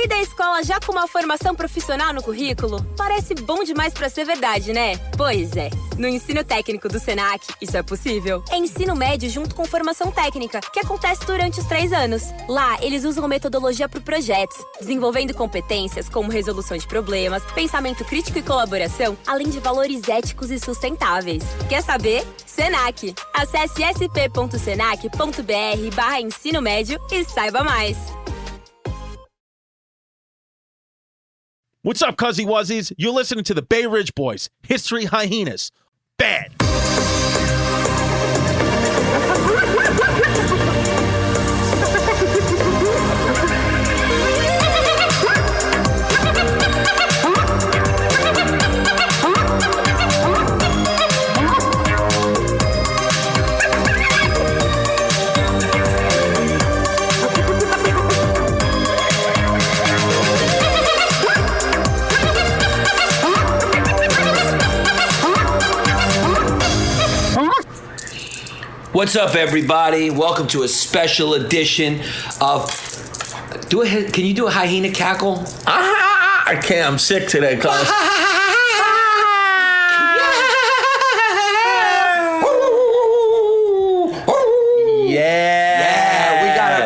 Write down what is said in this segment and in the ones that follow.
Sair da escola já com uma formação profissional no currículo? Parece bom demais pra ser verdade, né? Pois é. No ensino técnico do Senac, isso é possível. É ensino médio junto com formação técnica, que acontece durante os 3 anos. Lá, eles usam metodologia para projetos, desenvolvendo competências como resolução de problemas, pensamento crítico e colaboração, além de valores éticos e sustentáveis. Quer saber? Senac. Acesse sp.senac.br/ensino médio e saiba mais. What's up, Cuzzy Wuzzies? You're listening to the Bay Ridge Boys, History Hyenas. Bad. What's up, everybody? Welcome to a special edition of... Can you do a hyena cackle? I can't. I'm sick today, cuz.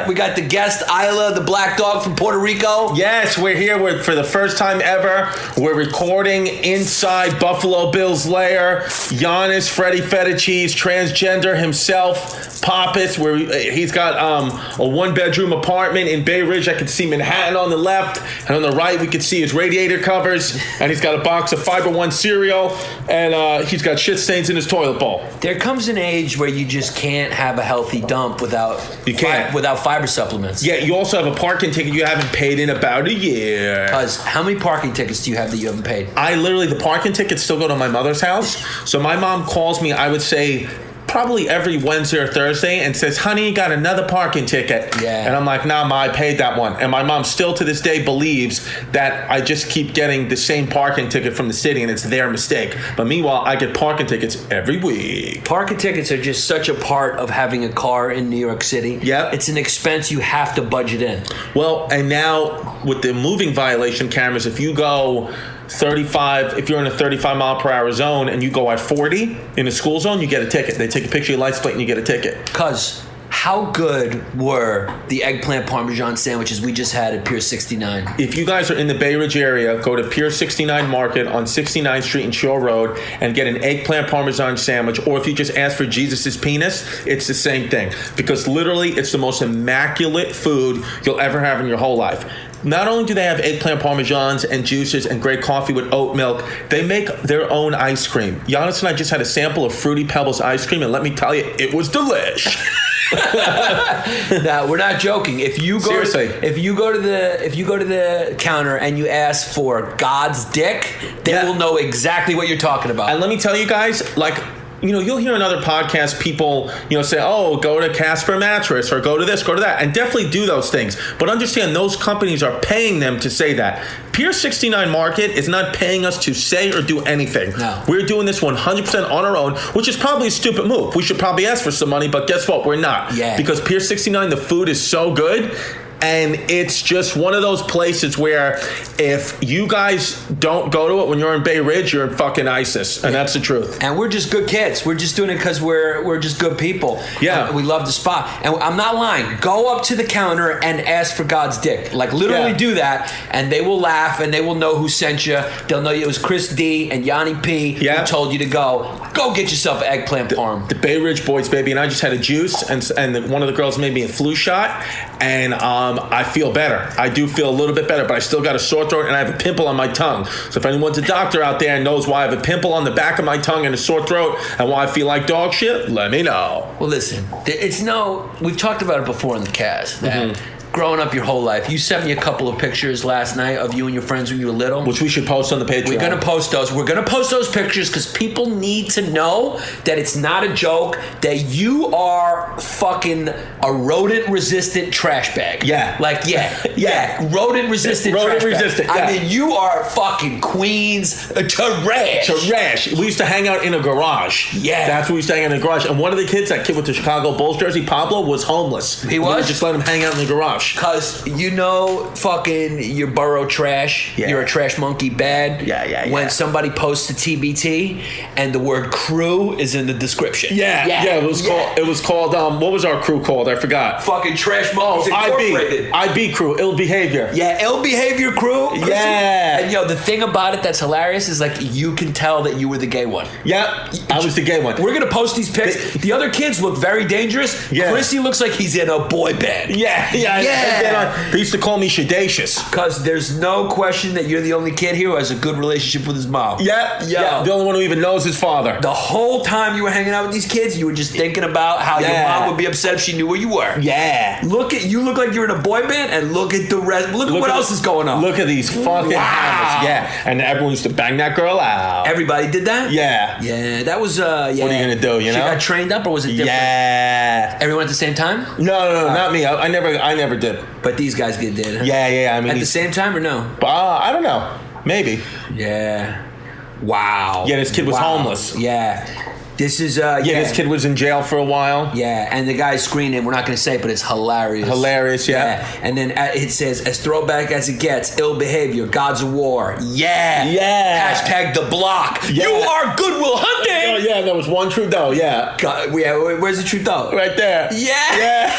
We got the guest, Isla, the black dog from Puerto Rico. Yes, we're here for the first time ever. We're recording inside Buffalo Bill's lair. Yannis, Freddy Feta Cheese, transgender himself, Pappas. He's got a 1-bedroom apartment in Bay Ridge. I can see Manhattan on the left, and on the right we can see his radiator covers. And he's got a box of Fiber One cereal, and he's got shit stains in his toilet bowl. There comes an age where you just can't have a healthy dump without fiber supplements. Yeah, you also have a parking ticket you haven't paid in about a year. Because how many parking tickets do you have that you haven't paid? The parking tickets still go to my mother's house. So my mom calls me, I would say, probably every Wednesday or Thursday and says, honey, you got another parking ticket. Yeah. And I'm like, nah, Ma, I paid that one. And my mom still to this day believes that I just keep getting the same parking ticket from the city and it's their mistake. But meanwhile, I get parking tickets every week. Parking tickets are just such a part of having a car in New York City. Yeah. It's an expense you have to budget in. Well, and now with the moving violation cameras, if you go 35, if you're in a 35 mile per hour zone and you go at 40 in a school zone, you get a ticket. They take a picture of your license plate and you get a ticket. Cuz how good were the eggplant parmesan sandwiches we just had at Pier 69? If you guys are in the Bay Ridge area, go to Pier 69 Market on 69th Street and Shore Road and get an eggplant parmesan sandwich. Or if you just ask for Jesus's penis, it's the same thing. Because literally, it's the most immaculate food you'll ever have in your whole life. Not only do they have eggplant parmesans and juices and great coffee with oat milk, they make their own ice cream. Yannis and I just had a sample of Fruity Pebbles ice cream, and let me tell you, it was delish. Now, we're not joking. If you go Seriously. if you go to the counter and you ask for God's dick, they will know exactly what you're talking about. And let me tell you guys, you'll hear in other podcasts people, say, oh, go to Casper Mattress or go to this, go to that. And definitely do those things. But understand, those companies are paying them to say that. Pier 69 Market is not paying us to say or do anything. No. We're doing this 100% on our own, which is probably a stupid move. We should probably ask for some money, but guess what? We're not. Yeah. Because Pier 69, the food is so good. And it's just one of those places where if you guys don't go to it when you're in Bay Ridge, you're in fucking ISIS. And that's the truth. And we're just good kids. We're just doing it because we're just good people. Yeah. We love the spot. And I'm not lying. Go up to the counter and ask for God's dick. Literally do that. And they will laugh and they will know who sent you. They'll know it was Chris D and Yanni P who told you to go. Go get yourself an eggplant parm. The Bay Ridge Boys, baby. And I just had a juice. And one of the girls made me a flu shot. And I feel better. I do feel a little bit better, but I still got a sore throat and I have a pimple on my tongue. So if anyone's a doctor out there and knows why I have a pimple on the back of my tongue and a sore throat and why I feel like dog shit, let me know. Well, listen, we've talked about it before in the cast. Growing up your whole life. You sent me a couple of pictures last night of you and your friends when you were little. Which we should post on the Patreon. We're going to post those. We're going to post those pictures because people need to know that it's not a joke, that you are fucking a rodent-resistant trash bag. Yeah. Rodent-resistant trash bag. I mean, you are fucking Queens trash. We used to hang out in a garage. Yeah. That's where we used to hang out in a garage. And one of the kids, that kid with the Chicago Bulls jersey, Pablo, was homeless. He was? We just let him hang out in the garage. much. Cause fucking your borough trash. Yeah. You're a trash monkey bad. Yeah. When somebody posts a TBT and the word crew is in the description. Yeah. It was called. What was our crew called? I forgot. Fucking Trash Monkeys Incorporated. IB crew. Ill behavior. Yeah, ill behavior crew. Yeah. And the thing about it that's hilarious is like you can tell that you were the gay one. Yeah, I was the gay one. We're gonna post these pics. The other kids look very dangerous. Yeah. Chrissy looks like he's in a boy band. Yeah. They used to call me Sedacious. Because there's no question that you're the only kid here who has a good relationship with his mom. Yeah. The only one who even knows his father. The whole time you were hanging out with these kids, you were just thinking about how your mom would be upset if she knew where you were. Yeah. You look like you're in a boy band, and look at the rest. Look at what else is going on. Look at these fucking hammers. Yeah. And everyone used to bang that girl out. Everybody did that? Yeah. Yeah, that was, yeah. What are you going to do, She got trained up, or was it different? Yeah. Everyone at the same time? No, not me. I never did. But these guys did, huh? Yeah. I mean, at the same time or no? I don't know. Maybe. Yeah. Wow. Yeah, this kid was homeless. Yeah. This is, this kid was in jail for a while. Yeah, and the guy's screening, we're not going to say it, but it's hilarious. Yeah. And then it says, as throwback as it gets, ill behavior, gods of war. Yeah. Hashtag the block. Yeah. You are Goodwill Hunting. Oh, yeah, there was one Trudeau, yeah. Where's the Trudeau? Right there. Yeah.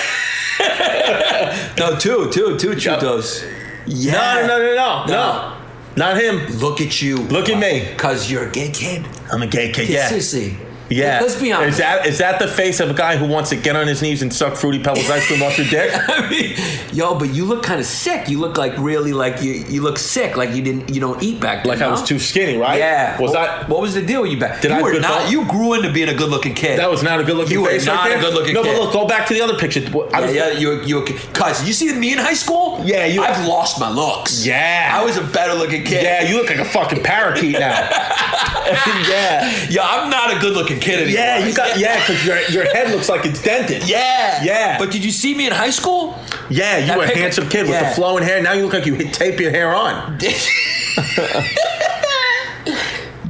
No, two Trudeaus. Yeah. No. Not him. Look at you. Look at me. Because you're a gay kid. I'm a gay kid, yeah. Seriously. Yeah. Let's be honest. Is that the face of a guy who wants to get on his knees and suck Fruity Pebbles ice cream off your dick? I mean, but you look kind of sick. You look like really like you look sick. Like you don't eat back then. Like I was too skinny, right? Yeah. What was the deal with you back? You grew into being a good looking kid. That was not a good looking face. You were not a good looking kid. No, but look, go back to the other picture. You cuz you see me in high school? Yeah, I've lost my looks. Yeah. I was a better looking kid. Yeah, you look like a fucking parakeet now. Yeah, I'm not a good looking kid anymore. Because your head looks like it's dented. Yeah. But did you see me in high school? Yeah, you were a handsome kid with the flowing hair. Now you look like you tape your hair on.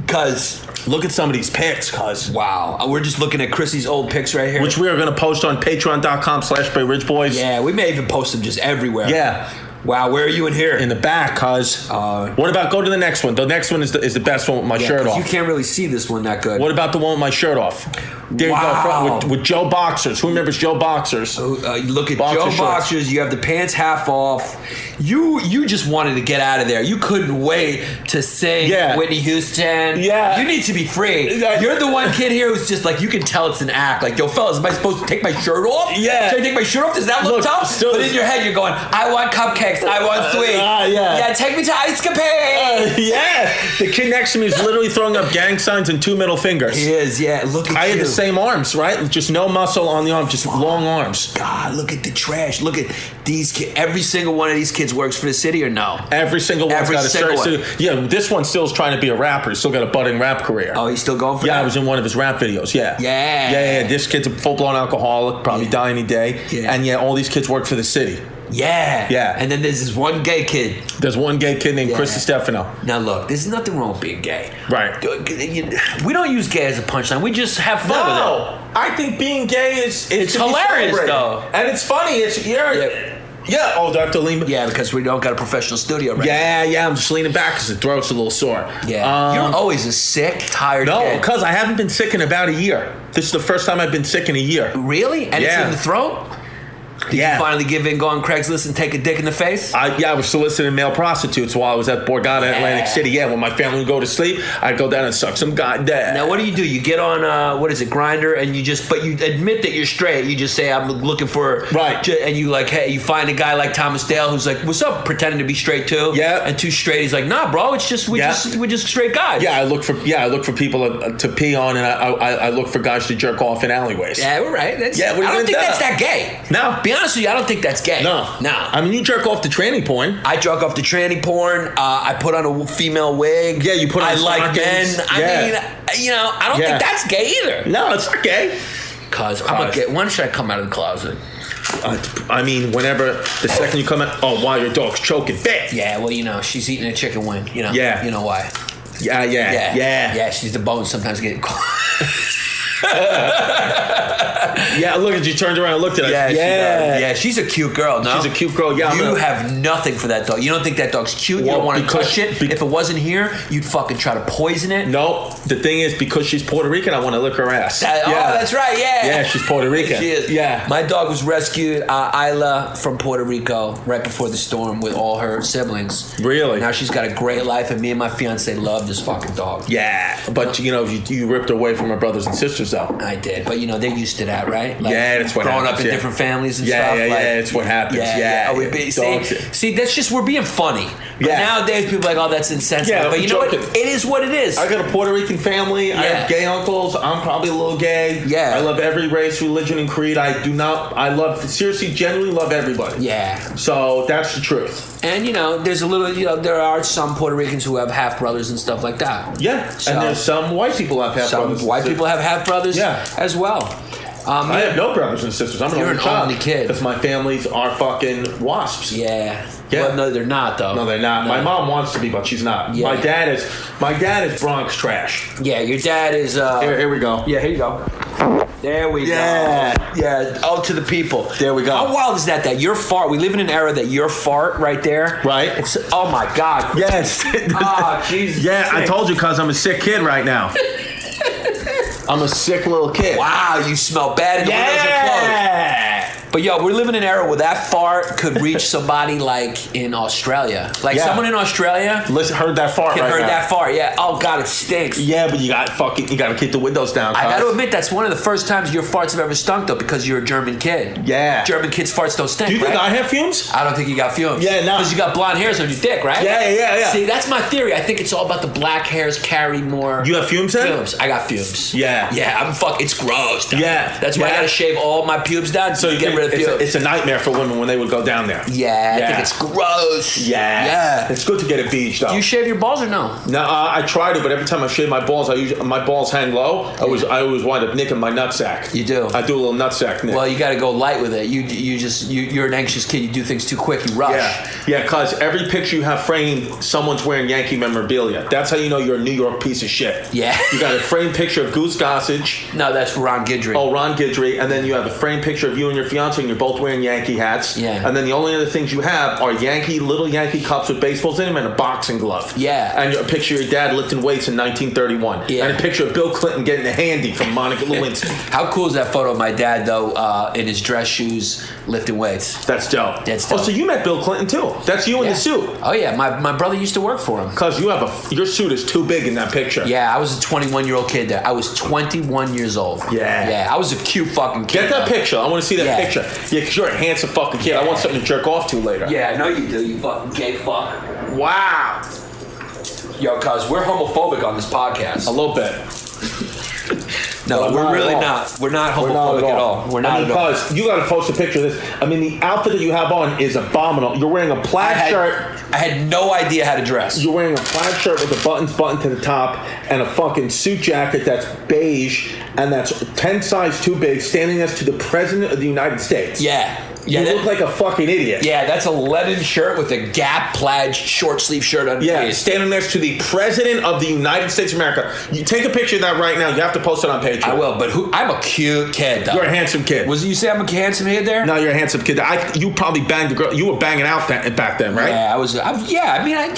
Cuz look at some of these pics, cuz. Wow. We're just looking at Chrissy's old pics right here. Which we are going to post on patreon.com/BayRidgeBoys. Yeah, we may even post them just everywhere. Yeah. Wow, where are you in here? In the back, cuz. What about, go to the next one. The next one is the best one with my shirt off. You can't really see this one that good. What about the one with my shirt off? There you go, with Joe Boxers. Who remembers Joe Boxers? You look at Joe Boxers. You have the pants half off. You just wanted to get out of there. You couldn't wait to sing Whitney Houston. Yeah. You need to be free. You're the one kid here who's just like, you can tell it's an act. Like, yo, fellas, am I supposed to take my shirt off? Yeah. Should I take my shirt off? Does that look tough? But in your head, you're going, I want cupcakes. I want sweets. Yeah, take me to Ice Capade. Yeah. The kid next to me is literally throwing up gang signs and 2 middle fingers. He is, yeah. Look at you. I had the same arms, right? Just no muscle on the arm, just long arms. God, look at the trash. Look at these kids. Every single one of these kids works for the city or no? Every single one's got a certain. Yeah, this one still's trying to be a rapper. He's still got a budding rap career. Oh, he's still going for that? Yeah, I was in one of his rap videos, yeah. Yeah. This kid's a full-blown alcoholic, probably die any day. Yeah. And all these kids work for the city. Yeah. And then there's this one gay kid. There's one gay kid named Chris Distefano. Now look, there's nothing wrong with being gay. Right. We don't use gay as a punchline. We just have fun with it. No, I think being gay is hilarious though. And it's funny. Yeah. Oh, do I have to lean? Yeah, because we don't got a professional studio right now. Yeah. I'm just leaning back because the throat's a little sore. Yeah. You're always a sick, tired kid. No, because I haven't been sick in about a year. This is the first time I've been sick in a year. Really? And it's in the throat? Did you finally give in, go on Craigslist and take a dick in the face? I was soliciting male prostitutes while I was at Borgata, Atlantic City. Yeah, when my family would go to sleep, I'd go down and suck some goddamn. Now, what do? You get on, Grindr, and but you admit that you're straight. You just say, I'm looking for... Right. And you you find a guy like Thomas Dale who's like, what's up, pretending to be straight too? Yeah. And too straight. He's like, nah, bro, it's just, we're just straight guys. Yeah, I look for people to pee on, and I look for guys to jerk off in alleyways. Yeah, we're right. I don't think that's that gay. No. Be honest with you, I don't think that's gay. No. I mean, you jerk off to tranny porn. I jerk off to tranny porn. I put on a female wig. Yeah, you put on I like men. I mean, I don't think that's gay either. No, it's not gay. Cause I'm a gay. When should I come out of the closet? I mean, whenever the second you come out. Oh, while your dog's choking. Bam. Yeah, well, she's eating a chicken wing. Yeah. You know why? Yeah. Yeah, she's the bones sometimes get Yeah, look at you turned around and looked at us. Yeah, Yeah. yeah, she's a cute girl. No, She's a cute girl. Yeah, you have nothing for that dog. You don't think that dog's cute. You don't want to touch it. If it wasn't here, you'd fucking try to poison it. No, the thing is, because she's Puerto Rican, I want to lick her ass. Oh, that's right. Yeah. Yeah, she's Puerto Rican. She is. Yeah. My dog was rescued, Isla, from Puerto Rico right before the storm with all her siblings. Really? Now she's got a great life, and me and my fiance love this fucking dog. Yeah, but you ripped her away from her brothers and sisters, though. I did, but they're used to that, right? Like, yeah, that's what growing happens. up in different families and stuff. Yeah, it's what happens. Yeah. See, that's just, we're being funny. But nowadays, people are like, oh, that's insensitive. Yeah, but you know what? It is what it is. I got a Puerto Rican family. Yeah. I have gay uncles. I'm probably a little gay. Yeah. I love every race, religion, and creed. Seriously, genuinely love everybody. Yeah. So that's the truth. And, there's a little, there are some Puerto Ricans who have half brothers and stuff like that. Yeah. So, and there's some white people have half brothers. Some white people have half brothers as well. I have no brothers and sisters. I'm an only kid. Because my families are fucking wasps. Yeah. Well, no, they're not, though. No, they're not. No. My mom wants to be, but she's not. Yeah. My dad is Bronx trash. Yeah, your dad is... Here we go. Yeah, here you go. There we go. Yeah. Oh, to the people. There we go. How wild is that your fart... We live in an era that your fart right there... Right. Oh, my God. Yes. Oh, Jesus. Yeah, I told you, cuz I'm a sick kid right now. I'm a sick little kid. Wow, you smell bad and the windows are closed. But we're living in an era where that fart could reach somebody like in Australia. Like someone in Australia heard that fart right now. Heard that fart, yeah. Oh God, it stinks. Yeah, but you gotta keep the windows down. I gotta admit, that's one of the first times your farts have ever stunk though, because you're a German kid. Yeah. German kids' farts don't stink. Do you think I have fumes? I don't think you got fumes. Yeah, no. Because you got blonde hairs on your dick, right? Yeah. See, that's my theory. I think it's all about the black hairs carry more. You have fumes then? Fumes. I got fumes. Yeah. Yeah, it's gross. Yeah. That's why I gotta shave all my pubes down so you get rid of fumes. It's a nightmare for women when they would go down there. Yeah, I think it's gross. Yeah. It's good to get a beach, though. Do you shave your balls or no? No, I try to, but every time I shave my balls, my balls hang low. I always wind up nicking my nutsack. You do? I do a little nutsack nick. Well, you got to go light with it. You're an anxious kid. You do things too quick. You rush. Yeah, because every picture you have framed, someone's wearing Yankee memorabilia. That's how you know you're a New York piece of shit. Yeah. You got a framed picture of Goose Gossage. No, that's Ron Guidry. Oh, Ron Guidry. And then you have a framed picture of you and your fiance, and you're both wearing Yankee hats. Yeah. And then the only other things you have are little Yankee cups with baseballs in them and a boxing glove. Yeah. And a picture of your dad lifting weights in 1931. Yeah. And a picture of Bill Clinton getting a handy from Monica Lewinsky. How cool is that photo of my dad, though, in his dress shoes lifting weights? That's dope. That's dope. Oh, so you met Bill Clinton, too. That's you in the suit. Oh, yeah. My brother used to work for him. Because your suit is too big in that picture. Yeah, I was a 21-year-old kid there. I was 21 years old. Yeah. I was a cute fucking kid. Get that picture. I want to see that picture. Yeah, because you're a handsome fucking kid. I want something to jerk off to later. Yeah, I know you do, you fucking gay fuck. Wow. Yo, cuz we're homophobic on this podcast. A little bit. No, we're really not. We're not homophobic at all. We're not at all. Because you got to post a picture of this. I mean, the outfit that you have on is abominable. You're wearing a plaid shirt. I had no idea how to dress. You're wearing a plaid shirt with the buttons buttoned to the top and a fucking suit jacket that's beige and that's 10 size too big, standing next to the President of the United States. Yeah. You look like a fucking idiot. Yeah, that's a leaden shirt with a Gap plaid short sleeve shirt underneath. Yeah, standing next to the President of the United States of America. You take a picture of that right now. You have to post it on Patreon. I will, but I'm a cute kid, though. You're a handsome kid. You say I'm a handsome kid there? No, you're a handsome kid. You probably banged the girl. You were banging out back then, right? Yeah,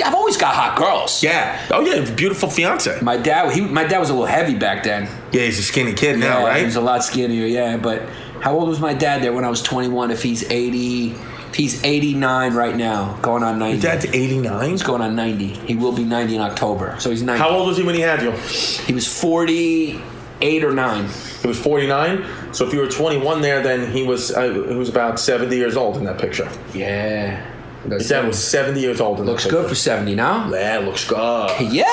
I've always got hot girls. Yeah. Oh, yeah, beautiful fiance. My dad was a little heavy back then. Yeah, he's a skinny kid now, right? He's a lot skinnier, yeah, but... How old was my dad there when I was 21? If he's 89 right now, going on 90. Your dad's 89? He's going on 90. He will be 90 in October. So he's 90. How old was he when he had you? He was 48 or 9. He was 49? So if you were 21 there, then he was about 70 years old in that picture. Yeah. His dad was 70 years old in that picture. Looks good for 70 now. Yeah, looks good. Yeah.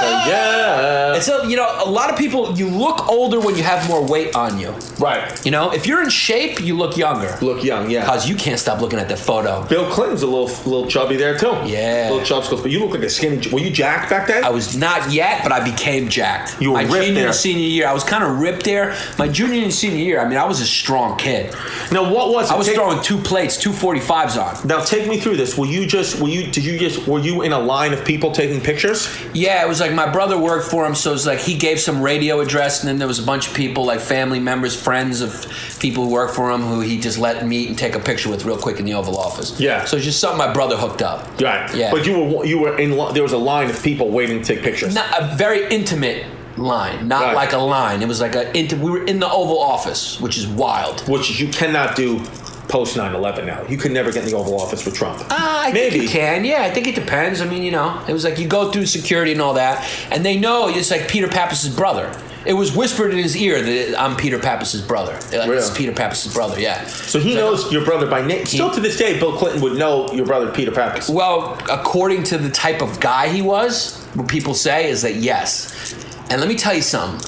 Yeah. And so, a lot of people, you look older when you have more weight on you. Right. If you're in shape, you look younger. Look young, yeah. Because you can't stop looking at that photo. Bill Clinton's a little chubby there, too. Yeah. Little chubskulls. But you look like a skinny... Were you jacked back then? I was not yet, but I became jacked. You were ripped there. My junior and senior year, I was kind of ripped there. My junior and senior year, I was a strong kid. Now, what was it? I was throwing 2 plates, 245s on. Now, take me through this. Were you in a line of people taking pictures? Yeah, it was like like my brother worked for him, so it's like he gave some radio address, and then there was a bunch of people, like family members, friends of people who work for him, who he just let meet and take a picture with real quick in the Oval Office. Yeah. So it's just something my brother hooked up. Right. Yeah. But you were in. There was a line of people waiting to take pictures. Not a very intimate line, not like a line. It was like we were in the Oval Office, which is wild. Which you cannot do post 9/11 now. You could never get in the Oval Office with Trump. I think you can. Yeah, I think it depends. I mean, you know, it was like you go through security and all that, and they know it's like Peter Pappas' brother. It was whispered in his ear that I'm Peter Pappas' brother. Like, really? It's Peter Pappas' brother, yeah. So he knows your brother by name. Still to this day, Bill Clinton would know your brother, Peter Pappas. Well, according to the type of guy he was, what people say is that yes. And let me tell you something.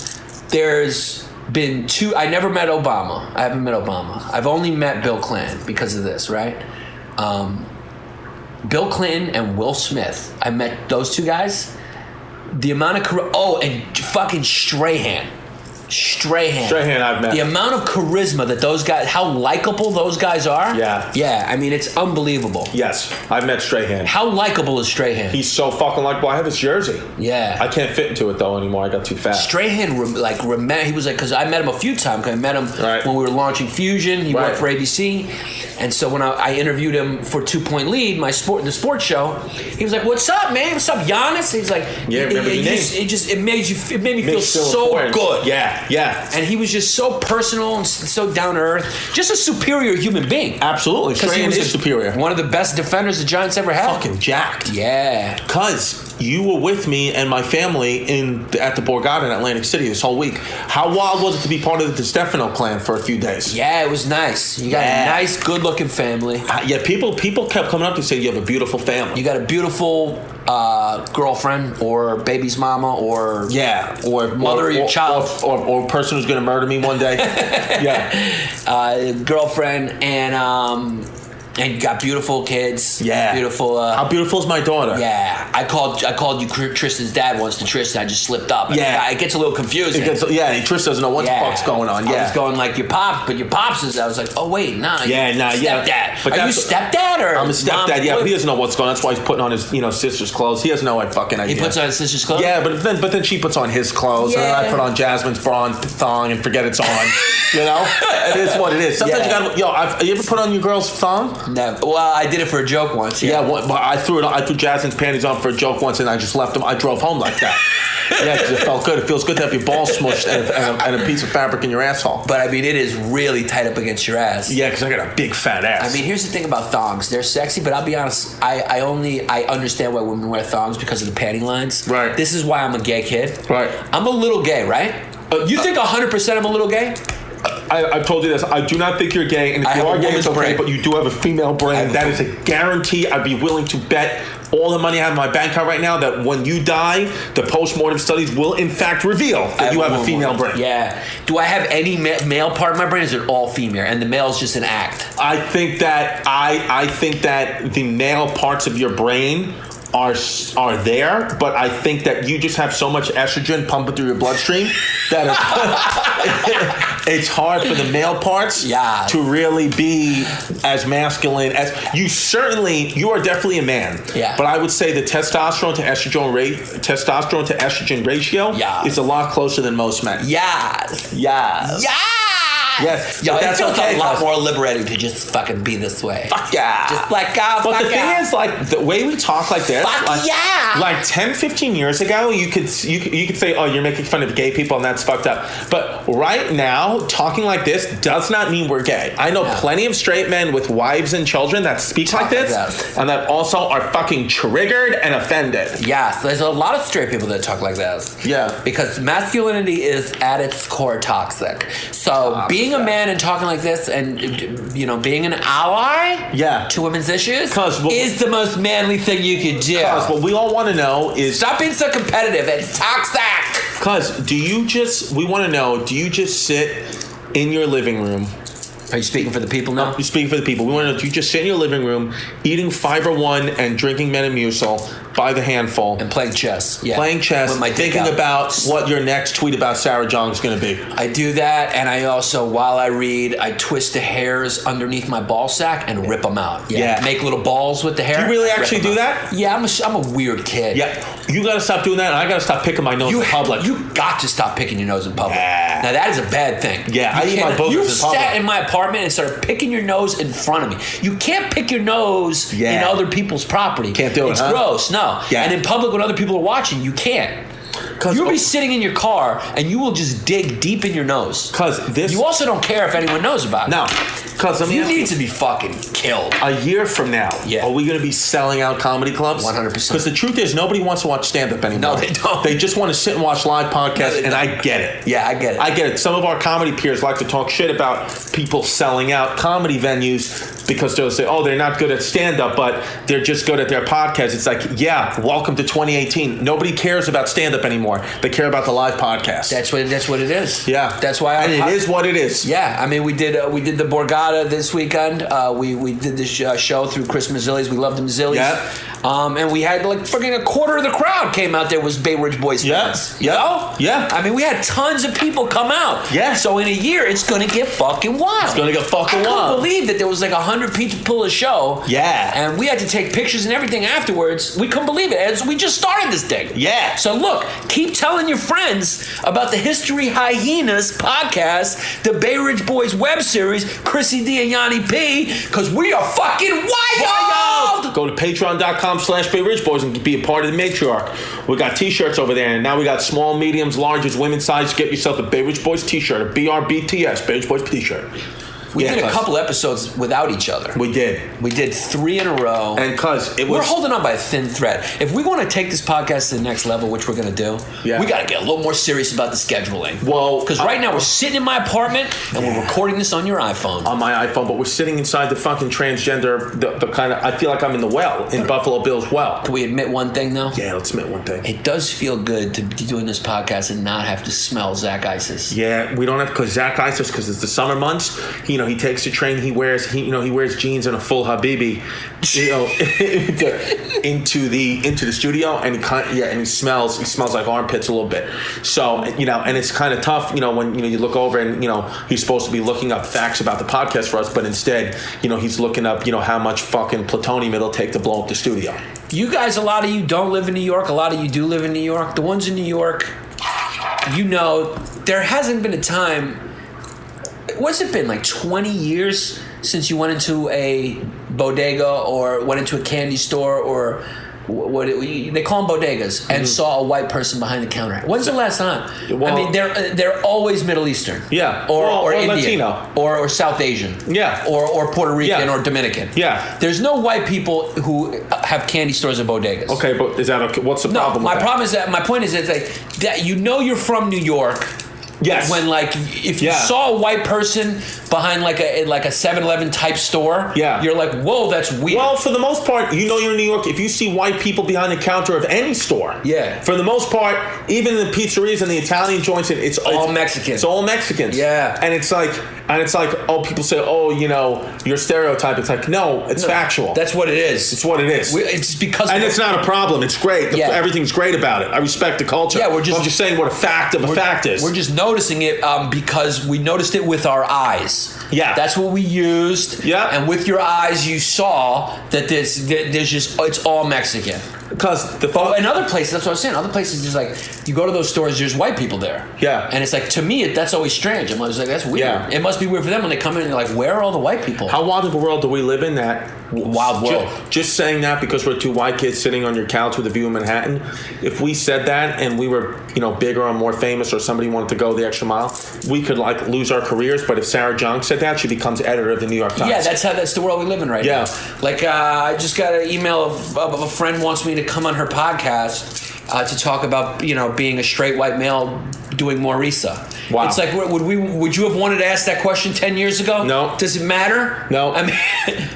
There's been I never met Obama. I haven't met Obama. I've only met Bill Clinton because of this, right? Bill Clinton and Will Smith. I met those two guys. The amount of and fucking Strahan, I've met. The amount of charisma that those guys, how likable those guys are. Yeah. I mean, it's unbelievable. Yes, I've met Strahan. How likable is Strahan? He's so fucking likable. I have his jersey. Yeah. I can't fit into it though anymore. I got too fat. Strahan, he was like, because I met him a few times. I met him when we were launching Fusion. He worked for ABC. And so when I interviewed him for 2 Point Lead, the sports show, he was like, "What's up, man? What's up, Giannis?" He's like, "Yeah, remember the name." It made me feel so good. Yeah. And he was just so personal and so down to earth, just a superior human being. Absolutely, because he was superior. One of the best defenders the Giants ever had. Fucking jacked. Yeah. Cause you were with me and my family at the Borgata in Atlantic City this whole week. How wild was it to be part of the Distefano clan for a few days? Yeah, it was nice. You got a nice, good-looking family. People kept coming up to say you have a beautiful family. You got a beautiful girlfriend or baby's mama or mother of your child or person who's going to murder me one day. Girlfriend and got beautiful kids. Yeah. Beautiful. How beautiful is my daughter? Yeah. I called you Tristan's dad once to Tristan. I just slipped up. Yeah. It gets a little confusing. Tristan doesn't know what the fuck's going on. Yeah. I was going like your pops, but your pops is. I was like, oh wait, nah. Stepdad. But are you stepdad or? I'm a stepdad. Mom? Yeah, but he doesn't know what's going on. That's why he's putting on his sister's clothes. He has no fucking idea. He puts on his sister's clothes. Yeah, but then she puts on his clothes, and then I put on Jasmine's bra and thong and forget it's on. You know, it is what it is. Sometimes you gotta. You ever put on your girl's thong? No. Well, I did it for a joke once. I threw Jasmine's panties on for a joke once, and I just left them. I drove home like that. Yeah, because it felt good. It feels good to have your balls smushed and a piece of fabric in your asshole. But I mean, it is really tight up against your ass. Yeah, because I got a big fat ass. I mean, here's the thing about thongs. They're sexy, but I'll be honest, I understand why women wear thongs because of the panty lines. Right. This is why I'm a gay kid. Right. I'm a little gay, right? You think 100% I'm a little gay? I've told you this. I do not think you're gay, and if you are gay, it's okay. But you do have a female brain. That is a guarantee. I'd be willing to bet all the money I have in my bank account right now that when you die, the post-mortem studies will in fact reveal that you have a female brain. Yeah. Do I have any male part of my brain? Or is it all female, and the male is just an act? I think that the male parts of your brain are there, but I think that you just have so much estrogen pumping through your bloodstream that it's hard for the male parts to really be as masculine as you. You are definitely a man. Yeah. But I would say the testosterone to estrogen ratio is a lot closer than most men. Yes. Yes. Yo, it feels a lot more liberating to just fucking be this way. Fuck yeah. Just like, but the thing is, like, the way we talk like this, like 10, 15 years ago, you could say, oh, you're making fun of gay people and that's fucked up. But right now, talking like this does not mean we're gay. I know plenty of straight men with wives and children that speak like this and that also are fucking triggered and offended. Yes, there's a lot of straight people that talk like this. Yeah. Because masculinity is at its core toxic. So being a man and talking like this and, being an ally to women's issues is the most manly thing you could do. Because what we all want to know is... Stop being so competitive. It's toxic. Because do you just sit in your living room Are you speaking for the people now? You're speaking for the people. We want to know, you just sit in your living room, eating Fiverr One and drinking Metamucil by the handful. And playing chess. Yeah. Playing chess, with my thinking about what your next tweet about Sarah Jeong is going to be. I do that, and I also, while I read, I twist the hairs underneath my ball sack and rip them out. Yeah. Make little balls with the hair. Do you really actually do that? Yeah, I'm a weird kid. Yeah. You got to stop doing that, and I got to stop picking my nose in public. You got to stop picking your nose in public. Yeah. Now, that is a bad thing. Yeah, I eat my boogers in public. You sat in my apartment and started picking your nose in front of me. You can't pick your nose in other people's property. Can't do it, It's gross, no. Yeah. And in public when other people are watching, you can't. You'll be sitting in your car and you will just dig deep in your nose. You also don't care if anyone knows about it. No. You need to be fucking killed. A year from now, are we going to be selling out comedy clubs? 100%. Because the truth is, nobody wants to watch stand-up anymore. No, they don't. They just want to sit and watch live podcasts, and I get it. Yeah, I get it. I get it. Some of our comedy peers like to talk shit about people selling out comedy venues because they'll say, oh, they're not good at stand-up, but they're just good at their podcast. It's like, yeah, welcome to 2018. Nobody cares about stand-up anymore. They care about the live podcast. That's what it is. Yeah. That's why it is what it is. Yeah. I mean, we did the Borgata this weekend. We did this show through Chris Mazzilli's. We loved the Mazzilli's. Yeah. And we had like fucking a quarter of the crowd came out there was Bay Ridge Boys fans. You know? Yeah. I mean, we had tons of people come out. Yeah. So in a year, it's going to get fucking wild. It's going to get fucking wild. I couldn't believe that there was like 100 people a show. Yeah. And we had to take pictures and everything afterwards. We couldn't believe it. And we just started this thing. Yeah. So look, keep telling your friends about the History Hyenas podcast, the Bay Ridge Boys web series, Chrissy D and Yanni P, because we are fucking wild! Go to patreon.com/Bay Ridge Boys and be a part of the matriarch. We got t-shirts over there, and now we got small, mediums, larges, women's size. Get yourself a Bay Ridge Boys t-shirt, a BRBTS, Bay Ridge Boys t-shirt. We did a couple episodes without each other. We did 3 in a row. And we're holding on by a thin thread. If we want to take this podcast to the next level, which we're going to do, we got to get a little more serious about the scheduling. Well, because right now we're sitting in my apartment and we're recording this on your iPhone. On my iPhone, but we're sitting inside the fucking transgender, the kind of, I feel like I'm in the well, in Buffalo Bill's well. Can we admit one thing, though? Yeah, let's admit one thing. It does feel good to be doing this podcast and not have to smell Zach Isis. Yeah, we don't have, because Zach Isis, because it's the summer months, he takes the train, he wears jeans and a full Habibi, into the studio, and he smells like armpits a little bit. So, and it's kind of tough, when you look over and he's supposed to be looking up facts about the podcast for us, but instead, he's looking up, how much fucking plutonium it'll take to blow up the studio. You guys, a lot of you don't live in New York, a lot of you do live in New York. The ones in New York, there hasn't been a time. What's it been, like 20 years since you went into a bodega or went into a candy store or they call them bodegas and saw a white person behind the counter? When's the last time? Well, I mean, they're always Middle Eastern. Yeah. Or Indian. Latino. Or South Asian. Yeah. Or Puerto Rican or Dominican. Yeah. There's no white people who have candy stores or bodegas. Okay, but is that okay? What's the problem? My problem is that my point is it's like that you're from New York. Yes. When if you saw a white person behind like a 7-Eleven type store, you're like, whoa, that's weird. Well, for the most part, you're in New York. If you see white people behind the counter of any store, for the most part, even in the pizzerias and the Italian joints, it's all Mexican. It's all Mexicans. Yeah. And it's like, oh, people say, oh, you're stereotyping. It's like, no, it's factual. That's what it is. It's what it is. It's because, and it's not a problem. It's great. Everything's great about it. I respect the culture. Yeah, I'm just saying what a fact is. We're just noticing it because we noticed it with our eyes. Yeah. That's what we used. Yeah. And with your eyes, you saw that there's just, it's all Mexican. Because in other places, that's what I was saying. Other places, there's like, you go to those stores, there's white people there. Yeah. And it's like, to me, that's always strange. I'm always like, that's weird. Yeah. It must be weird for them when they come in and they're like, where are all the white people? How wild of a world do we live in that? Wild world. Just saying that because we're two white kids sitting on your couch with a view of Manhattan. If we said that and we were, bigger or more famous or somebody wanted to go the extra mile, we could lose our careers. But if Sarah Jeong said that, she becomes editor of the New York Times. Yeah, that's the world we live in right now. Like, I just got an email of a friend wants me to come on her podcast to talk about, being a straight white male doing more Risa. Wow. It's like, would you have wanted to ask that question 10 years ago? No. Does it matter? No. I mean,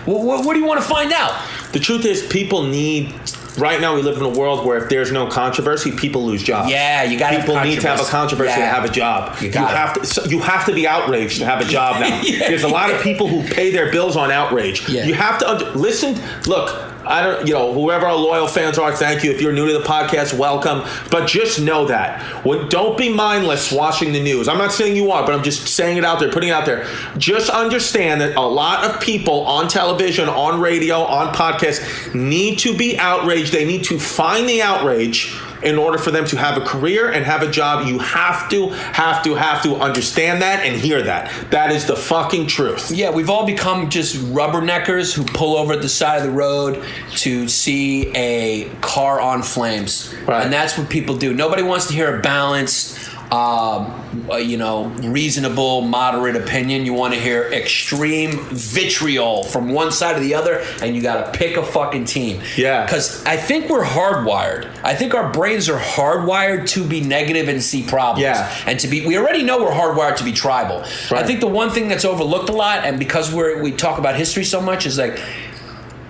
what do you want to find out? The truth is, people need. Right now, we live in a world where if there's no controversy, people lose jobs. Yeah, you got to. People need to have a controversy to have a job. You have to be outraged to have a job now. There's a lot of people who pay their bills on outrage. You have to listen. Look. I don't, whoever our loyal fans are, thank you. If you're new to the podcast, welcome. But just know that. Don't be mindless watching the news. I'm not saying you are, but I'm just saying it out there, putting it out there. Just understand that a lot of people on television, on radio, on podcasts need to be outraged. They need to find the outrage in order for them to have a career and have a job. You have to understand that and hear that. That is the fucking truth. Yeah, we've all become just rubberneckers who pull over at the side of the road to see a car on flames. Right. And that's what people do. Nobody wants to hear a balanced, reasonable, moderate opinion. You want to hear extreme vitriol from one side or the other, and you got to pick a fucking team. Yeah. Because I think we're hardwired. I think our brains are hardwired to be negative and see problems. Yeah. And we already know we're hardwired to be tribal. Right. I think the one thing that's overlooked a lot, and because we talk about history so much, is like,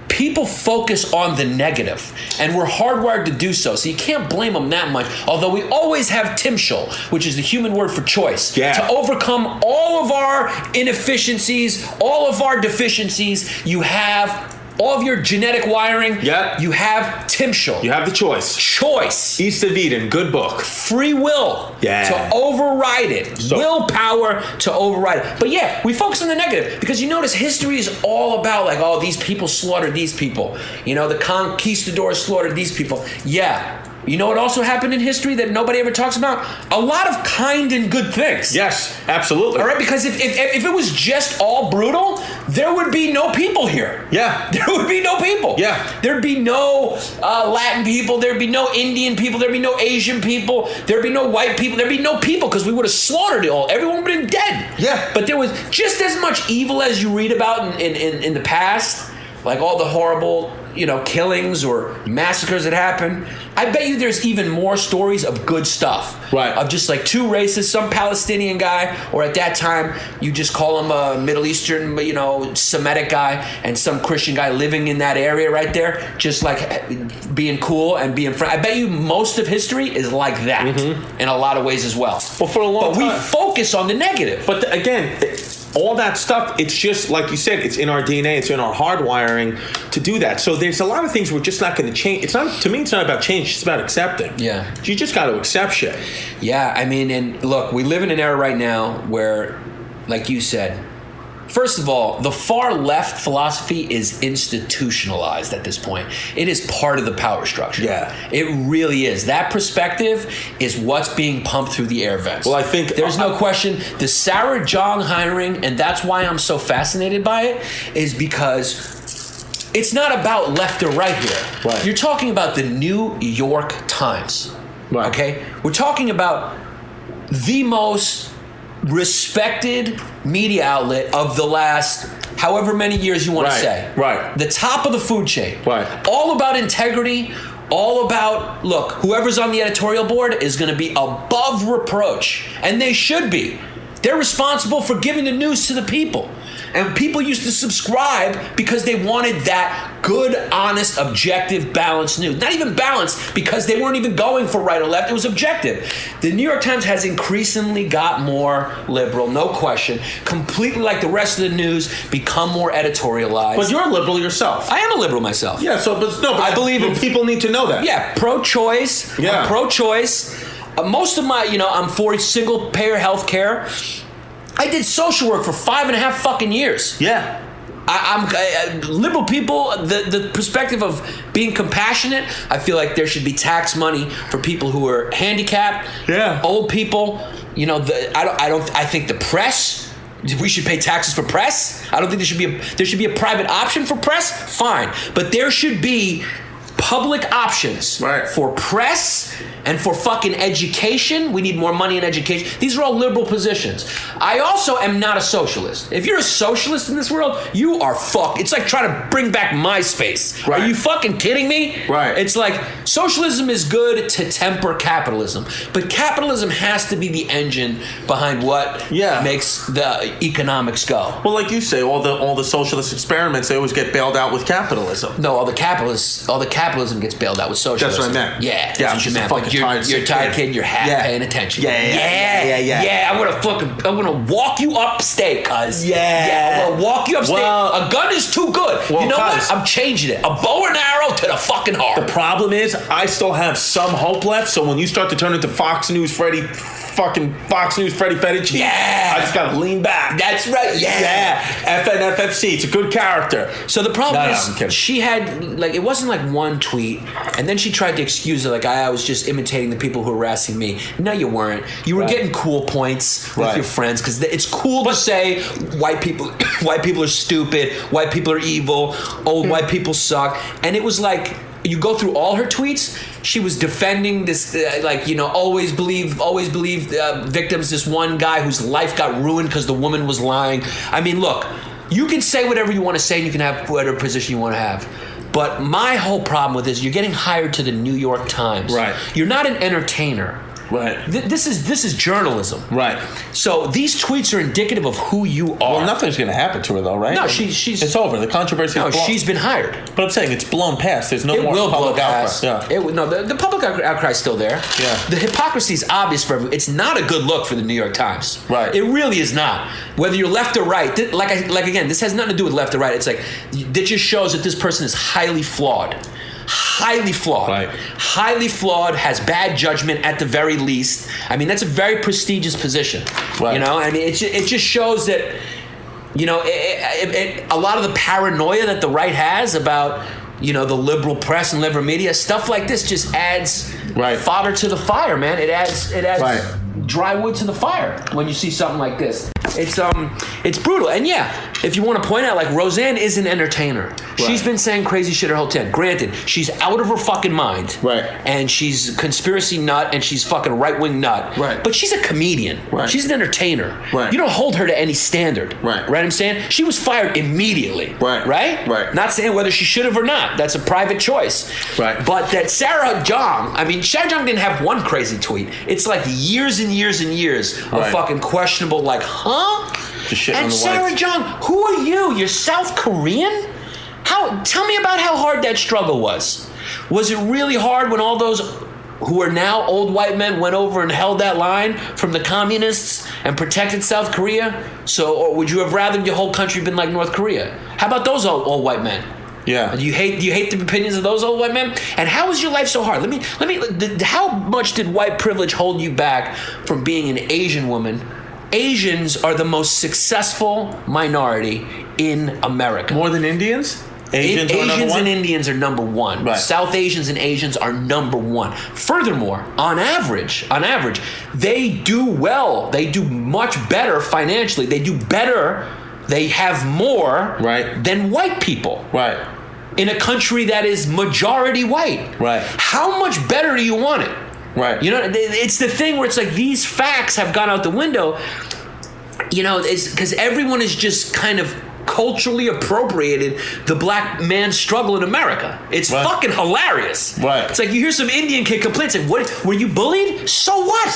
people focus on the negative, and we're hardwired to do so. So you can't blame them that much. Although we always have timshel, which is the human word for choice, to overcome all of our inefficiencies, all of our deficiencies. You have all of your genetic wiring. Yeah. You have timshel. You have the choice. East of Eden, good book. Free will. Yeah. To override it. Willpower to override it. But yeah, we focus on the negative because you notice history is all about like, oh, these people slaughtered these people. The conquistadors slaughtered these people. Yeah. You know what also happened in history that nobody ever talks about? A lot of kind and good things. Yes, absolutely. All right, because if it was just all brutal, there would be no people here. Yeah. There would be no people. Yeah. There'd be no Latin people. There'd be no Indian people. There'd be no Asian people. There'd be no white people. There'd be no people because we would have slaughtered it all. Everyone would have been dead. Yeah. But there was just as much evil as you read about in the past, like all the horrible killings or massacres that happen. I bet you there's even more stories of good stuff. Right. Of just like two races, some Palestinian guy, or at that time, you just call him a Middle Eastern, Semitic guy, and some Christian guy living in that area right there, just like being cool and being friendly. I bet you most of history is like that in a lot of ways as well. Well, for a long time. But we focus on the negative. But again, all that stuff, it's just, like you said, it's in our DNA, it's in our hardwiring to do that. So there's a lot of things we're just not going to change. To me, it's not about change, it's about accepting. Yeah. You just got to accept shit. Yeah, I mean, and look, we live in an era right now where, like you said, first of all, the far left philosophy is institutionalized at this point. It is part of the power structure. Yeah. It really is. That perspective is what's being pumped through the air vents. Well, I think there's no question. The Sarah Jeong hiring, and that's why I'm so fascinated by it, is because it's not about left or right here. Right. You're talking about the New York Times. Right. Okay? We're talking about the most respected media outlet of the last however many years you want to say. Right. The top of the food chain. Right. All about integrity, all about, look, whoever's on the editorial board is going to be above reproach. And they should be. They're responsible for giving the news to the people. And people used to subscribe because they wanted that good, honest, objective, balanced news. Not even balanced because they weren't even going for right or left. It was objective. The New York Times has increasingly got more liberal, no question. Completely like the rest of the news, become more editorialized. But you're a liberal yourself. I am a liberal myself. Yeah, but I believe people need to know that. Yeah, pro-choice. Yeah. I'm pro-choice. Most of my, I'm for single-payer health care. I did social work for 5.5 fucking years. Yeah. I'm liberal people, the perspective of being compassionate, I feel like there should be tax money for people who are handicapped, old people. I think the press, we should pay taxes for press. I don't think there should be a private option for press. Fine. But there should be public options for press and for fucking education. We need more money in education. These are all liberal positions. I also am not a socialist. If you're a socialist in this world, you are fucked. It's like trying to bring back MySpace. Are you fucking kidding me? Right. It's like socialism is good to temper capitalism, but capitalism has to be the engine behind what makes the economics go. Well, like you say, all the socialist experiments, they always get bailed out with capitalism. No, all the capitalism gets bailed out with socialism. That's what I meant. Yeah, yeah, that's what you meant. Like you're a tired kid, you're half paying attention. Yeah. I'm gonna walk you upstate, cuz. I'm gonna walk you upstate. A gun is too good. You know what? I'm changing it. A bow and arrow to the fucking heart. The problem is, I still have some hope left. So when you start to turn into Fox News Freddy Fettuccine, I just gotta lean back. That's right. FNFFC, it's a good character. So the problem is, she had, like, it wasn't like one tweet, and then she tried to excuse it, like, I was just imitating the people who were harassing me. No, you weren't. You were getting cool points with your friends, because it's cool to say white people are stupid, white people are evil, old white people suck, and it was like, you go through all her tweets, she was defending this, always believe victims, this one guy whose life got ruined because the woman was lying. I mean, look, you can say whatever you want to say and you can have whatever position you want to have. But my whole problem with this, you're getting hired to the New York Times. Right. You're not an entertainer. Right. This is journalism. Right. So these tweets are indicative of who you are. Well, nothing's going to happen to her, though, right? No, she's. It's over. The controversy. No, is blown. She's been hired. But I'm saying it's blown past. There's no more public outcry. Yeah. The public outcry is still there. Yeah. The hypocrisy is obvious for everyone. It's not a good look for the New York Times. Right. It really is not. Whether you're left or right. Again, this has nothing to do with left or right. It's like it just shows that this person is highly flawed. Highly flawed. Right. Highly flawed, has bad judgment at the very least. I mean, that's a very prestigious position. Right. You know, I mean, it just shows that, a lot of the paranoia that the right has about, the liberal press and liberal media, stuff like this just adds fodder to the fire, man. It adds dry wood to the fire when you see something like this. It's brutal. And if you want to point out, like, Roseanne is an entertainer. Right. She's been saying crazy shit her whole time. Granted, she's out of her fucking mind. Right. And she's a conspiracy nut and she's fucking right-wing nut. Right. But she's a comedian. Right. She's an entertainer. Right. You don't hold her to any standard. Right. Right, I'm saying? She was fired immediately. Right. Right? Right. Not saying whether she should have or not. That's a private choice. Right. But that Sarah Jeong, Sarah Jeong didn't have one crazy tweet. It's like years and years and years of fucking questionable, like, huh? And Sarah Jeong, who are you? You're South Korean? Tell me about how hard that struggle was. Was it really hard when all those who are now old white men went over and held that line from the communists and protected South Korea? Or would you have rather your whole country been like North Korea? How about those old white men? Yeah. Do you hate the opinions of those old white men? And how was your life so hard? How much did white privilege hold you back from being an Asian woman? Asians are the most successful minority in America. More than Indians? Asians and Indians are number one. Right. South Asians and Asians are number one. Furthermore, on average, they do well. They do much better financially. They do better. They have more than white people. Right. In a country that is majority white. Right. How much better do you want it? Right. It's the thing where it's like these facts have gone out the window, it's because everyone is just kind of culturally appropriated the black man's struggle in America. It's fucking hilarious. Right. It's like you hear some Indian kid complain, it's like, what, were you bullied? So what?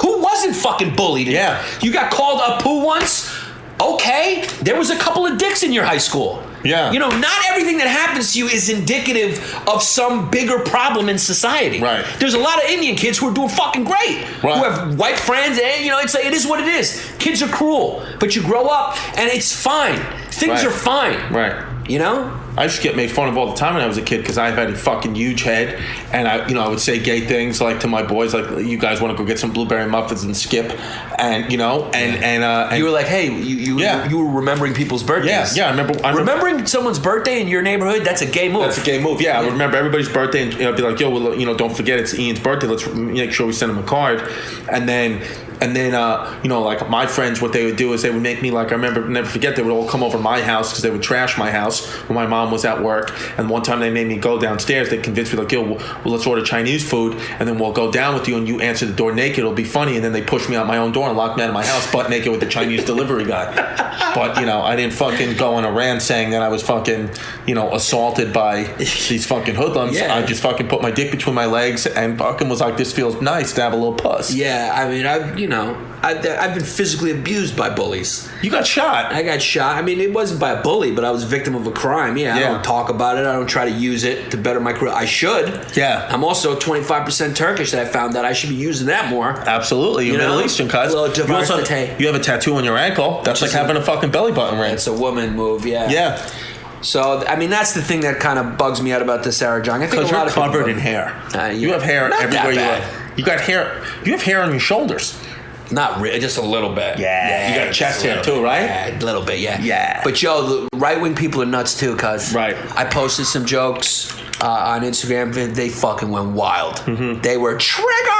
Who wasn't fucking bullied? Yeah. You got called a poo once? Okay. There was a couple of dicks in your high school. Yeah. Not everything that happens to you is indicative of some bigger problem in society. Right. There's a lot of Indian kids who are doing fucking great. Right. Who have white friends, and it's like, it is what it is. Kids are cruel, but you grow up and it's fine. Things are fine. Right. I used to get made fun of all the time when I was a kid because I had a fucking huge head, and I would say gay things like to my boys, like, you guys want to go get some blueberry muffins and skip, and you were like, hey, you were remembering people's birthdays. Yeah, I remember remembering someone's birthday in your neighborhood. That's a gay move. That's a gay move. Yeah, I remember everybody's birthday, and be like, yo, well, don't forget it's Ian's birthday. Let's make sure we send him a card, and then And then, like my friends, what they would do is they would make me like, I remember, never forget, they would all come over my house because they would trash my house when my mom was at work. And one time they made me go downstairs. They convinced me like, yo, well, let's order Chinese food and then we'll go down with you and you answer the door naked. It'll be funny. And then they pushed me out my own door and locked me out of my house butt naked with the Chinese delivery guy. But, I didn't fucking go on a rant saying that I was fucking, assaulted by these fucking hoodlums. Yeah. I just fucking put my dick between my legs and fucking was like, this feels nice to have a little puss. Yeah, I mean, I've been physically abused by bullies. You got shot. I got shot. I mean, it wasn't by a bully, but I was a victim of a crime. Yeah, I don't talk about it. I don't try to use it to better my career. I should. Yeah. I'm also 25% Turkish that I found that I should be using that more. Absolutely. You're Middle Eastern, cuz. A little diversity. You have a tattoo on your ankle. That's like having a fucking belly button ring. It's a woman move, yeah. Yeah. So, I mean, that's the thing that kind of bugs me out about the Sarah Jeong. I think because you're covered in hair. You have hair everywhere you look. You got hair. You have hair on your shoulders. Not really, just a little bit. Yeah. You got chest hair too, right? Yeah, a little bit, yeah. Yeah. But, the right-wing people are nuts too, cuz. Right. I posted some jokes on Instagram. They fucking went wild. Mm-hmm. They were triggered!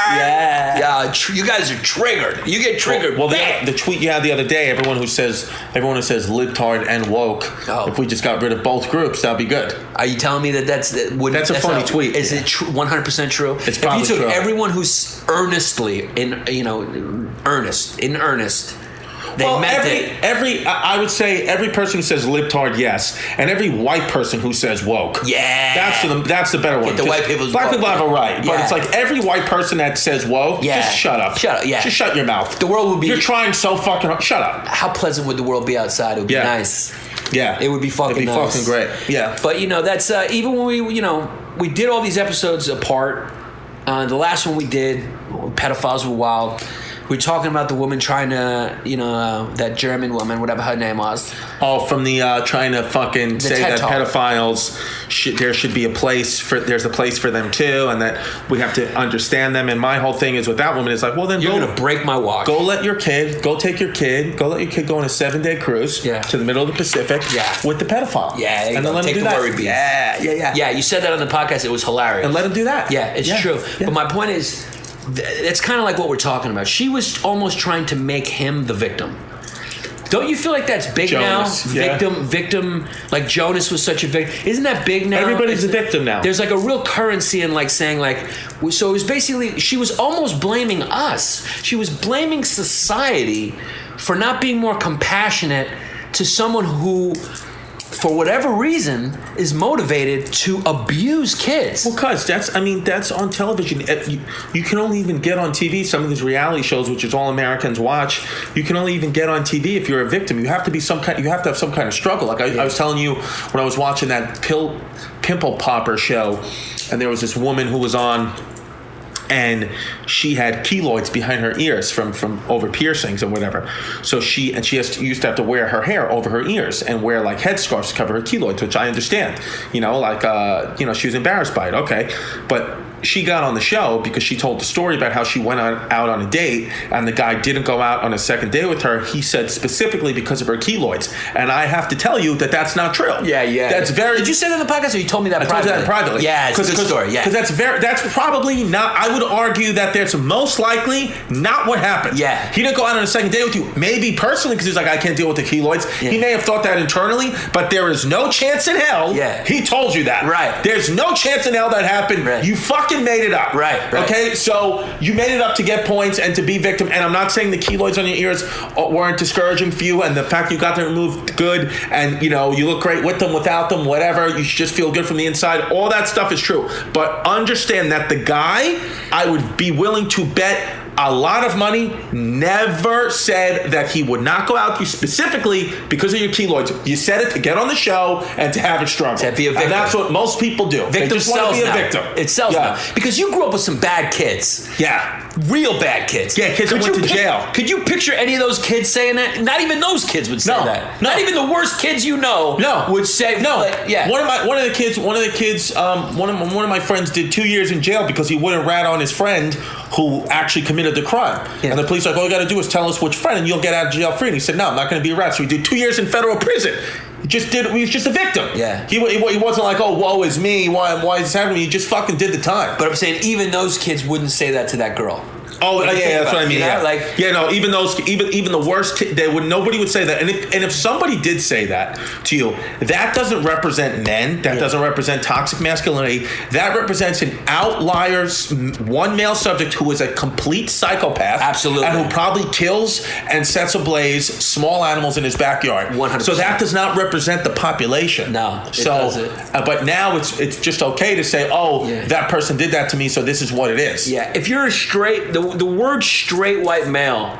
Yeah, you guys are triggered. You get triggered. Well, the tweet you had the other day, everyone who says libtard and woke, if we just got rid of both groups, that'd be good. Are you telling me that's a funny tweet? Is it 100% true? It's probably if you took true. Everyone who's earnestly in earnest, they meant it. I would say every person who says libtard, yes, and every white person who says woke, that's the better one. The white people's black people have a right, but Yeah. it's like every white person that says woke, just shut up, yeah, just shut your mouth. The world would be. You're trying so fucking hard. Shut up. How pleasant would the world be outside? It would be nice. Yeah, it would be fucking nice. Fucking great. Yeah, but that's even when we did all these episodes apart. The last one we did, pedophiles were wild. We're talking about the woman trying to, that German woman, whatever her name was. Oh, from the trying to fucking say TED that Talk. Pedophiles, there should be there's a place for them too, and that we have to understand them. And my whole thing is with that woman is like, well then you're gonna break my walk. Go let your kid go on a 7-day cruise to the middle of the Pacific with the pedophile. Yeah, and then let take him do the that. worry bead. Yeah. You said that on the podcast. It was hilarious. And let him do that. Yeah, it's true. Yeah. But my point is, it's kind of like what we're talking about. She was almost trying to make him the victim. Don't you feel like that's big Jonas, now? Victim. Like Jonas was such a victim. Isn't that big now? Everybody's a victim now. There's like a real currency in like saying like. So it was basically she was almost blaming us. She was blaming society for not being more compassionate to someone who, for whatever reason, is motivated to abuse kids. Well, cuz that's on television. You can only even get on TV some of these reality shows, which is all Americans watch. You can only even get on TV if you're a victim. You have to have some kind of struggle. Like I was telling you when I was watching that pimple popper show, and there was this woman who was on. And she had keloids behind her ears from over piercings and whatever. So she used to have to wear her hair over her ears and wear like headscarves to cover her keloids, which I understand. She was embarrassed by it. Okay, but she got on the show because she told the story about how she went out on a date and the guy didn't go out on a second date with her. He said specifically because of her keloids. And I have to tell you that that's not true. Yeah. That's very. Did you say that in the podcast, or you told me that privately? I told you that privately. Yeah, it's a good story. Yeah, because that's probably not. I would argue that that's most likely not what happened. Yeah, he didn't go out on a second date with you. Maybe personally because he's like, I can't deal with the keloids. Yeah. He may have thought that internally, but there is no chance in hell. Yeah, he told you that. Right. There's no chance in hell that happened. Right. You fucking made it up. Right. Okay, so you made it up to get points and to be victim. And I'm not saying the keloids on your ears weren't discouraging for you, and the fact you got them removed, good, and you look great with them, without them, whatever. You should just feel good from the inside. All that stuff is true, but understand that the guy, I would be willing to bet a lot of money, never said that he would not go out with you specifically because of your keloids. You said it to get on the show and to have it struggle. To be a victim. And that's what most people do. Victim they just want to be a victim. It sells now. Because you grew up with some bad kids. Yeah. Real bad kids. Yeah, kids that went to jail. Could you picture any of those kids saying that? Not even those kids would say that. No. Not even the worst kids would say. No. Like, yeah. One of my friends did 2 years in jail because he wouldn't rat on his friend who actually committed the crime. Yeah. And the police were like, all you got to do is tell us which friend and you'll get out of jail free. And he said, no, I'm not going to be a rat. So he did 2 years in federal prison. He was just a victim. Yeah. He wasn't like, oh, woe is me. Why is this happening? He just fucking did the time. But I'm saying even those kids wouldn't say that to that girl. Oh yeah, that's what I mean. You know? Yeah, Like, no, even the worst, nobody would say that. And if somebody did say that to you, that doesn't represent men. That doesn't represent toxic masculinity. That represents an outlier, one male subject who is a complete psychopath, absolutely, and who probably kills and sets ablaze small animals in his backyard. 100%. So that does not represent the population. No, it doesn't. But now it's just okay to say, that person did that to me, so this is what it is. Yeah, if you're a straight, the word straight white male,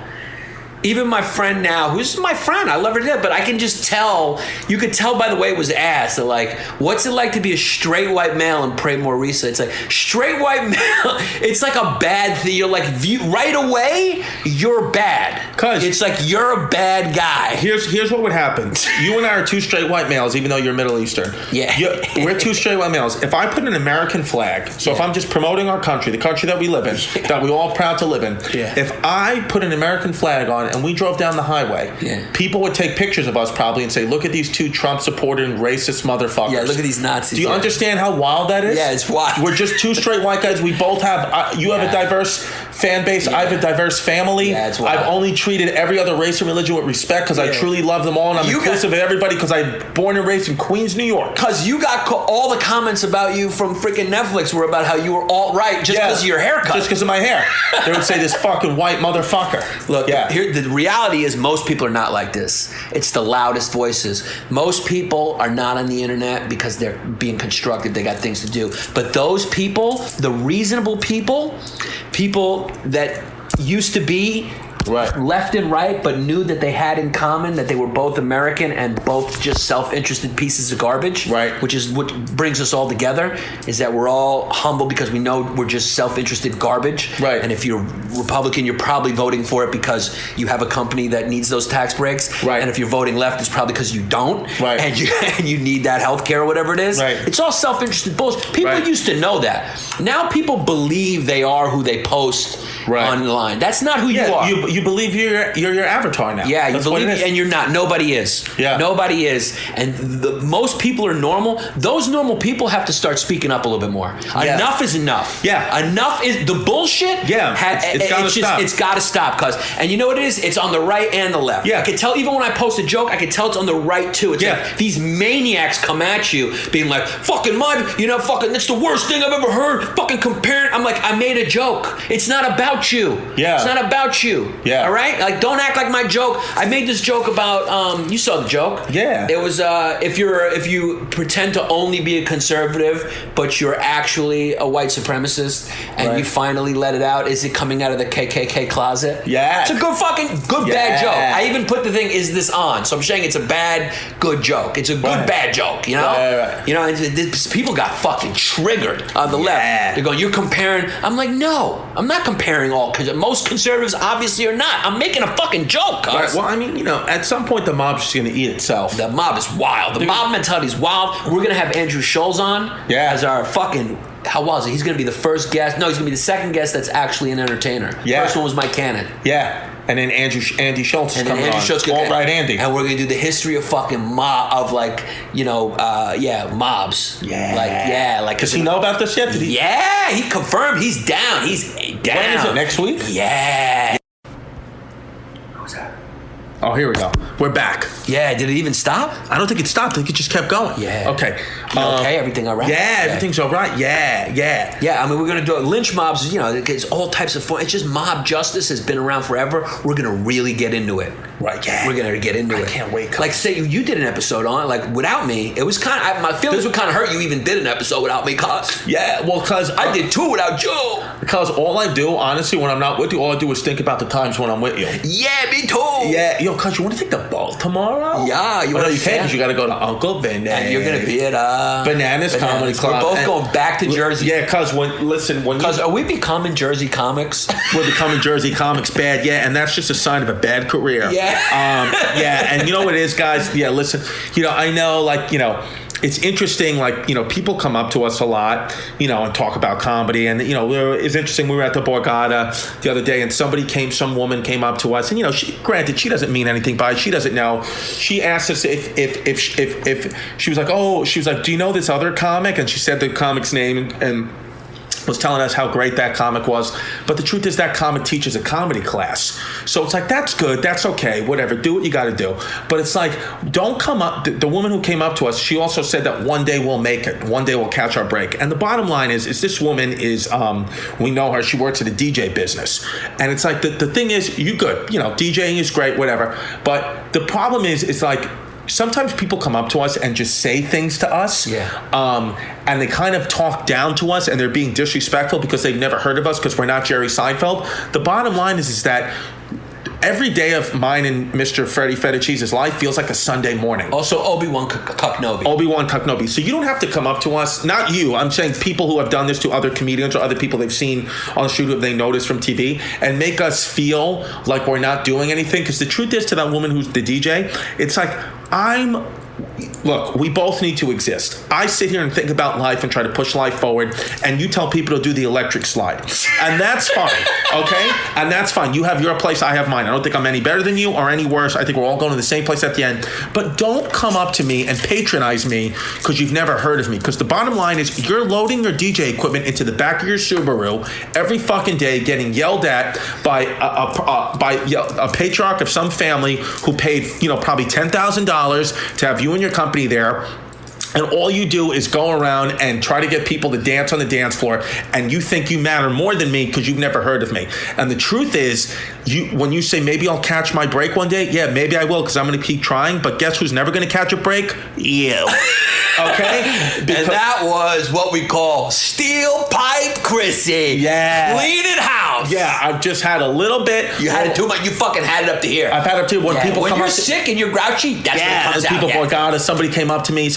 even my friend now, who's my friend, I love her to death, but I can just tell, you could tell by the way it was asked, that like, what's it like to be a straight white male and pray more recently? It's like, straight white male, it's like a bad thing. You're like, right away, you're bad. It's like, you're a bad guy. Here's what would happen. You and I are two straight white males, even though you're Middle Eastern. Yeah. We're two straight white males. If I put an American flag, so if I'm just promoting our country, the country that we live in, that we're all proud to live in, if I put an American flag on and we drove down the highway, people would take pictures of us probably and say, look at these two Trump-supporting racist motherfuckers. Yeah, look at these Nazis. Do you understand how wild that is? Yeah, it's wild. We're just two straight white guys. We both have, you have a diverse fan base. I have a diverse family. Yeah, it's wild. I've only treated every other race and religion with respect because I truly love them all, and I'm inclusive of everybody because I'm born and raised in Queens, New York. Because you got all the comments about you from freaking Netflix were about how you were alt-right just because of your haircut. Just because of my hair. They would say, this fucking white motherfucker. Look, here, the reality is most people are not like this. It's the loudest voices. Most people are not on the internet because they're being constructive. They got things to do. But those people, the reasonable people that used to be left and right, but knew that they had in common that they were both American and both just self-interested pieces of garbage. Right. Which is what brings us all together, is that we're all humble because we know we're just self-interested garbage. Right. And if you're Republican, you're probably voting for it because you have a company that needs those tax breaks. Right. And if you're voting left, it's probably because you don't. Right. And you need that health care or whatever it is. Right. It's all self-interested bullshit. People used to know that. Now people believe they are who they post online. That's not who you are. You believe you're your avatar now. Yeah, you That's believe it, and you're not. Nobody is. Yeah. Nobody is. And most people are normal. Those normal people have to start speaking up a little bit more. Yeah. Enough is enough. Yeah. Enough is the bullshit. Yeah. It's got to stop. It's got to stop. And you know what it is? It's on the right and the left. Yeah. I can tell even when I post a joke, I can tell it's on the right too. It's like these maniacs come at you being like, fucking that's the worst thing I've ever heard. Fucking comparing. I'm like, I made a joke. It's not about you. Yeah. It's not about you. Yeah. All right? Like, don't act like my joke. I made this joke about, you saw the joke. Yeah. It was, if you pretend to only be a conservative, but you're actually a white supremacist, and you finally let it out, is it coming out of the KKK closet? Yeah. It's a good bad joke. I even put the thing, is this on? So I'm saying it's a bad, good joke. It's a good, bad joke, you know? Right. You know, people got fucking triggered on the left. They're going, you're comparing. I'm like, no, I'm not comparing all, because most conservatives obviously are not. I'm making a fucking joke, cuz. Well, I mean, at some point the mob's just going to eat itself. The mob is wild. The mob mentality is wild. We're going to have Andrew Scholes on as our fucking, how was it? He's going to be the first guest. No, he's going to be the second guest that's actually an entertainer. Yeah. First one was Mike Cannon. Yeah. And then Andy Schultz is coming on. All right, Andy. And we're going to do the history of fucking mobs. Yeah. Does he know about this yet? Did he? Yeah, he confirmed. He's down. He's down. When is it? Next week? Yeah. Oh, here we go. We're back. Yeah, did it even stop? I don't think it stopped. I think it just kept going. Yeah. Okay. Okay, everything all right? Yeah, everything's all right. Yeah. Yeah, I mean, we're going to do it. Lynch mobs, it's all types of fun. It's just mob justice has been around forever. We're going to really get into it. Right, yeah. We're going to get into it. I can't wait. Like, say you did an episode on it, like, without me. It was kind of, my feelings would kind of hurt you even did an episode without me, cuz. Yeah, well, because I did two without you. Because all I do, honestly, when I'm not with you, all I do is think about the times when I'm with you. Yeah, me too. Yeah, cuz you want to take the boat tomorrow? Yeah, you want to can't because you got to go to Uncle Vinny. And you're going to be at Bananas Comedy Club. We're both going back to Jersey. Yeah, cuz are we becoming Jersey comics? We're becoming Jersey comics bad, and that's just a sign of a bad career. Yeah. And you know what it is, guys? Yeah, listen, I know, it's interesting, people come up to us a lot, and talk about comedy. And, it's interesting. We were at the Borgata the other day, and some woman came up to us, and, she doesn't mean anything by it. She doesn't know. She asked us if she was like, do you know this other comic? And she said the comic's name, and was telling us how great that comic was. But the truth is that comic teaches a comedy class. So it's like, that's good, that's okay, whatever, do what you got to do. But it's like, don't come up, the woman who came up to us, she also said that one day we'll make it, one day we'll catch our break. And the bottom line is this woman is, we know her, she works in the DJ business. And it's like, the thing is, you good, DJing is great, whatever. But the problem is, it's like, sometimes people come up to us and just say things to us, and they kind of talk down to us, and they're being disrespectful because they've never heard of us because we're not Jerry Seinfeld. The bottom line is that every day of mine and Mr. Freddie Fettuccine's life feels like a Sunday morning. Also, Obi-Wan Kenobi. Obi-Wan Kenobi. So you don't have to come up to us, not you, I'm saying people who have done this to other comedians or other people they've seen on the street who they noticed from TV, and make us feel like we're not doing anything. Because the truth is, to that woman who's the DJ, it's like, look, we both need to exist. I sit here and think about life and try to push life forward, and you tell people to do the electric slide. And that's fine, okay? And that's fine. You have your place, I have mine. I don't think I'm any better than you or any worse. I think we're all going to the same place at the end. But don't come up to me and patronize me because you've never heard of me. Because the bottom line is, you're loading your DJ equipment into the back of your Subaru every fucking day, getting yelled at by a patriarch of some family who paid, probably $10,000 to have you and your company there. And all you do is go around and try to get people to dance on the dance floor, and you think you matter more than me because you've never heard of me. And the truth is, when you say maybe I'll catch my break one day, yeah, maybe I will because I'm going to keep trying. But guess who's never going to catch a break? You. Okay? And that was what we call steel pipe Chrissy. Yeah. Clean it house. Yeah, I've just had a little bit. You had it too much. You fucking had it up to here. I've had it up to when people when come you're up sick and you're grouchy, that's when it comes out. People go, God, somebody came up to me,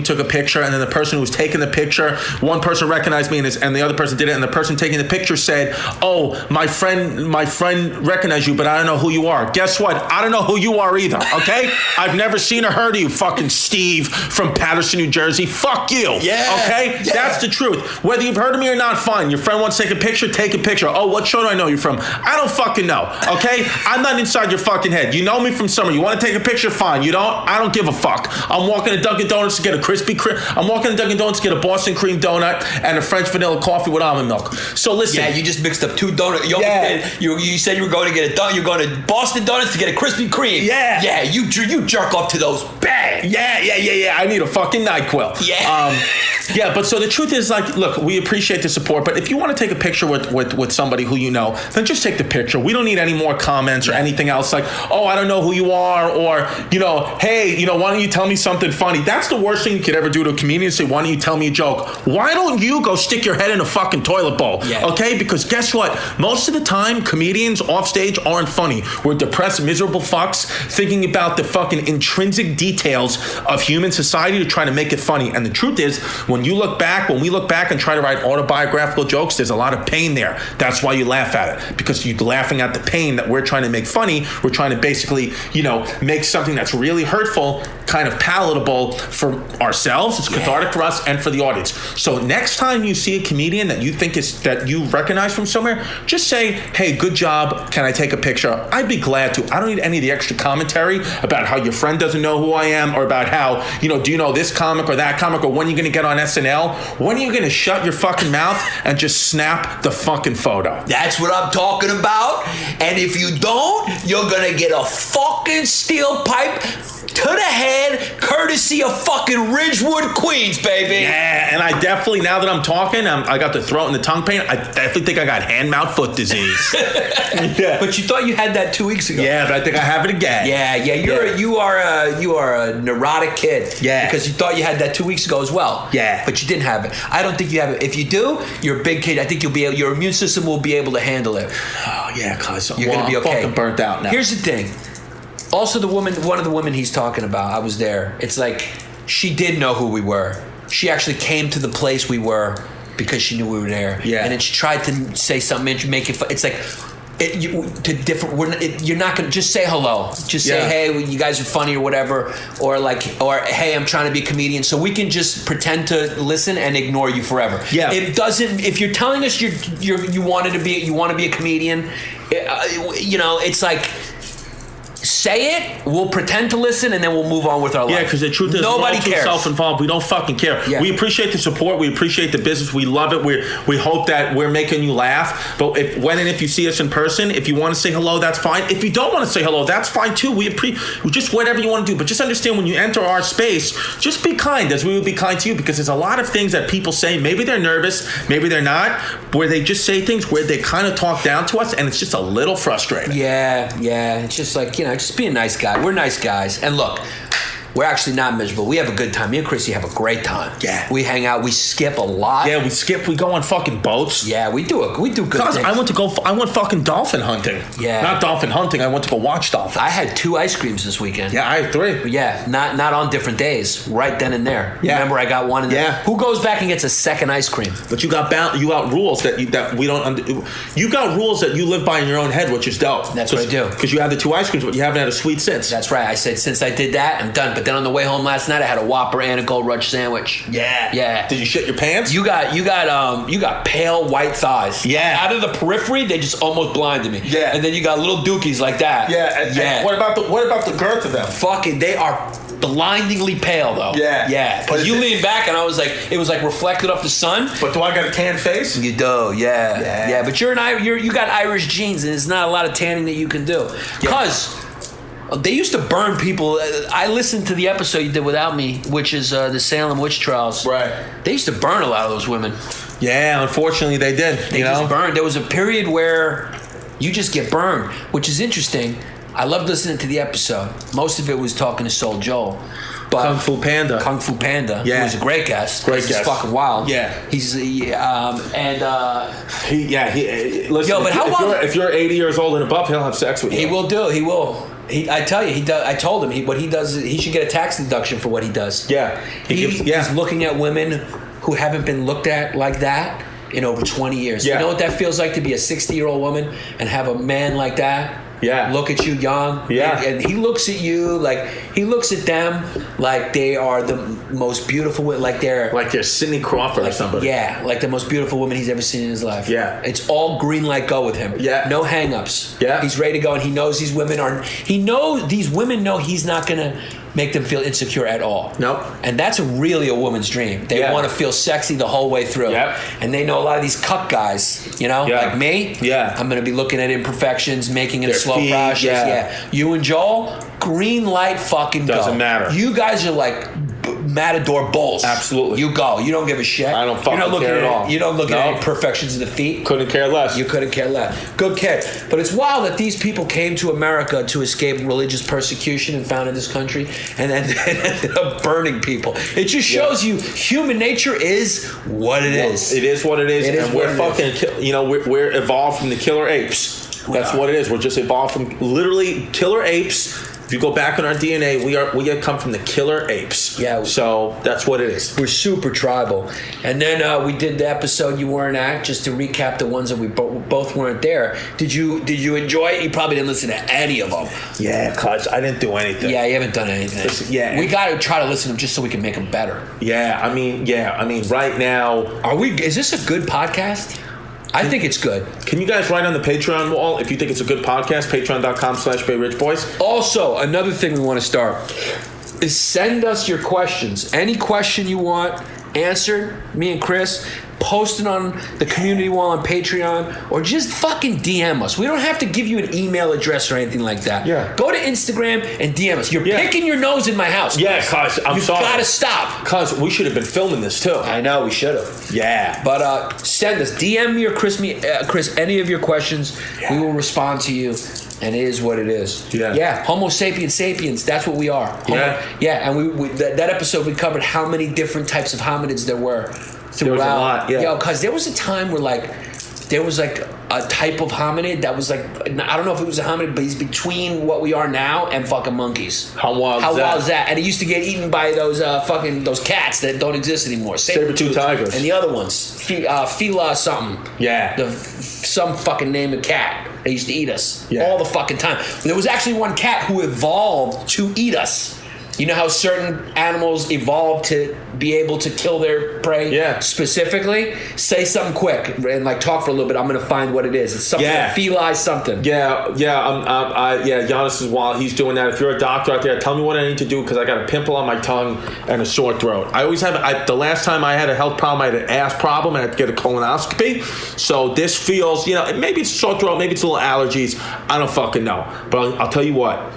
took a picture, and then the person who was taking the picture, one person recognized me and the other person didn't, and the person taking the picture said, oh, my friend recognized you, but I don't know who you are. Guess what? I don't know who you are either, okay? I've never seen or heard of you, fucking Steve from Patterson, New Jersey. Fuck you. Yeah. Okay? Yeah. That's the truth. Whether you've heard of me or not, fine. Your friend wants to take a picture, take a picture. Oh, what show do I know you from? I don't fucking know, okay? I'm not inside your fucking head. You know me from somewhere. You want to take a picture? Fine. You don't? I don't give a fuck. I'm walking to Dunkin' Donuts to get a I'm walking to Dunkin' Donuts to get a Boston cream donut and a French vanilla coffee with almond milk. So listen. Yeah, you just mixed up two donuts. You said you were going to get a donut. You're going to Boston Donuts to get a Krispy Kreme. Yeah. Yeah, you jerk off to those. Bang. Yeah. I need a fucking NyQuil. Yeah. But so the truth is, like, look, we appreciate the support, but if you want to take a picture with somebody who you know, then just take the picture. We don't need any more comments or anything else like, oh, I don't know who you are, or, hey, why don't you tell me something funny? That's the worst thing you could ever do to a comedian, say, why don't you tell me a joke? Why don't you go stick your head in a fucking toilet bowl? Yeah. Okay? Because guess what? Most of the time, comedians off stage aren't funny. We're depressed, miserable fucks thinking about the fucking intrinsic details of human society to try to make it funny. And the truth is, when we look back and try to write autobiographical jokes, there's a lot of pain there. That's why you laugh at it, because you're laughing at the pain that we're trying to make funny. We're trying to basically, make something that's really hurtful kind of palatable for ourselves. It's cathartic for us and for the audience. So next time you see a comedian that you think is that you recognize from somewhere, just say, hey, good job. Can I take a picture? I'd be glad to. I don't need any of the extra commentary about how your friend doesn't know who I am, or about how, do you know this comic or that comic, or when you're going to get on SNL? When are you going to shut your fucking mouth and just snap the fucking photo? That's what I'm talking about. And if you don't, you're going to get a fucking steel pipe to the head, courtesy of fucking Ridgewood, Queens, baby. Yeah, and I definitely, now that I'm talking, I got the throat and the tongue pain. I definitely think I got hand-mouth-foot disease. Yeah. But you thought you had that 2 weeks ago. Yeah, but I think I have it again. Yeah. You are a neurotic kid. Yeah. Because you thought you had that 2 weeks ago as well. Yeah. But you didn't have it. I don't think you have it. If you do, you're a big kid. I think your immune system will be able to handle it. Oh yeah, cause you're gonna be okay. I'm fucking burnt out now. Here's the thing. Also, one of the women he's talking about, I was there. It's like, she did know who we were. She actually came to the place we were because she knew we were there. Yeah. And then she tried to say something and make it fun. It's like, you're not going to just say hello. Just say, hey, you guys are funny or whatever. Or hey, I'm trying to be a comedian. So we can just pretend to listen and ignore you forever. Yeah. It doesn't, if you're telling us you want to be a comedian, it's like, say it, we'll pretend to listen, and then we'll move on with our life. Yeah, because the truth is, nobody we're all too cares. self-involved. We don't fucking care. Yeah. We appreciate the support. We appreciate the business. We love it. We hope that we're making you laugh. But if you see us in person, if you want to say hello, that's fine. If you don't want to say hello, that's fine too. We just whatever you want to do. But just understand, when you enter our space, just be kind, as we would be kind to you, because there's a lot of things that people say. Maybe they're nervous, maybe they're not, where they just say things where they kind of talk down to us, and it's just a little frustrating. Yeah. It's just like, just be a nice guy. We're nice guys. And look, we're actually not miserable. We have a good time. Me and Chrissy have a great time. Yeah. We hang out. We skip a lot. Yeah, we skip. We go on fucking boats. Yeah, we do good Cause things. I went fucking dolphin hunting. Yeah. Not dolphin hunting. I went to go watch dolphins. I had 2 ice creams this weekend. Yeah, I had 3. Yeah, not on different days. Right then and there. Yeah. Remember, I got one. Who goes back and gets a second ice cream? But you got rules that we don't. You got rules that you live by in your own head, which is dope. That's what I do. Because you had the 2 ice creams, but you haven't had a sweet since. That's right. I said, since I did that, I'm done. But then on the way home last night, I had a Whopper and a Gold Rush sandwich. Yeah. Did you shit your pants? You got pale white thighs. Yeah. Out of the periphery, they just almost blinded me. Yeah. And then you got little dookies like that. And what about the girth of them? Fucking, they are blindingly pale though. Yeah. Because you lean back and it was like reflected off the sun. But do I got a tan face? You do, yeah. But you got Irish genes, and there's not a lot of tanning that you can do. Because they used to burn people. I listened to the episode you did without me, which is the Salem witch trials. Right. They used to burn a lot of those women. Yeah, unfortunately they did. They just burned. There was a period where you just get burned, which is interesting. I loved listening to the episode. Most of it was talking to Soul Joel. But Kung Fu Panda. Yeah. Who was a great guest. He's fucking wild. Yeah. Listen, if you're 80 years old and above, he'll have sex with you. He will. I tell you, he does. I told him what he does. He should get a tax deduction for what he does. Yeah. He's looking at women who haven't been looked at like that in over 20 years. Yeah. You know what that feels like to be a 60-year-old woman and have a man like that? Yeah. Look at you young. Yeah. And he looks at you he looks at them like they are the most beautiful, like they're Sidney Crawford or somebody. Yeah, like the most beautiful woman he's ever seen in his life. Yeah. It's all green light go with him. Yeah. No hang-ups. Yeah. He's ready to go, and he knows these women know he's not going to make them feel insecure at all. Nope. And that's really a woman's dream. They want to feel sexy the whole way through. Yep. And they know a lot of these cuck guys, like me. Yeah. I'm going to be looking at imperfections, making it Their a slow feet, process. yeah. You and Joel, green light fucking go. Doesn't matter. You guys are like matador bulls. Absolutely. You go. You don't give a shit. I don't fucking care at all. You don't look at imperfections of the feet. Couldn't care less. You couldn't care less. Good kid. But it's wild that these people came to America to escape religious persecution and founded this country, and then ended up burning people. It just shows you human nature is what it is. It is what it is. And we're we're evolved from the killer apes. That's what it is. We're just evolved from literally killer apes. If you go back in our DNA, we come from the killer apes. Yeah. So that's what it is. We're super tribal. And then we did the episode you weren't at, just to recap the ones that we both weren't there. Did you enjoy it? You probably didn't listen to any of them. Yeah, cuz I didn't do anything. Yeah, you haven't done anything. We got to try to listen to them just so we can make them better. Yeah, I mean, right now, is this a good podcast? I think it's good. Can you guys write on the Patreon wall if you think it's a good podcast? Patreon.com/BayRichBoys. Also, another thing we want to start is send us your questions. Any question you want answered, me and Chris, post it on the community wall on Patreon, or just fucking DM us. We don't have to give you an email address or anything like that. Yeah. Go to Instagram and DM us. You're picking your nose in my house. Yeah, cuz I'm sorry. You gotta stop. Cuz we should have been filming this too. I know, we should have. Yeah. But send us, DM me or Chris, any of your questions. We will respond to you. And it is what it is. Yeah. Homo sapiens sapiens. That's what we are. And we that episode we covered how many different types of hominids there were throughout. There was a lot. Yeah. Because there was a time where there was a type of hominid that was I don't know if it was a hominid, but he's between what we are now and fucking monkeys. How wild is that? And he used to get eaten by those cats that don't exist anymore. Saber-tooth tigers. And the other ones, Fila something. Yeah. Some fucking name of cat. They used to eat us all the fucking time. There was actually one cat who evolved to eat us. You know how certain animals evolve to be able to kill their prey specifically? Say something quick and like talk for a little bit. I'm going to find what it is. It's something feli something. Yannis is wild. He's doing that. If you're a doctor out there, tell me what I need to do because I got a pimple on my tongue and a sore throat. I always have. The last time I had a health problem, I had an ass problem and I had to get a colonoscopy. So this feels, maybe it's sore throat, maybe it's a little allergies. I don't fucking know. But I'll tell you what.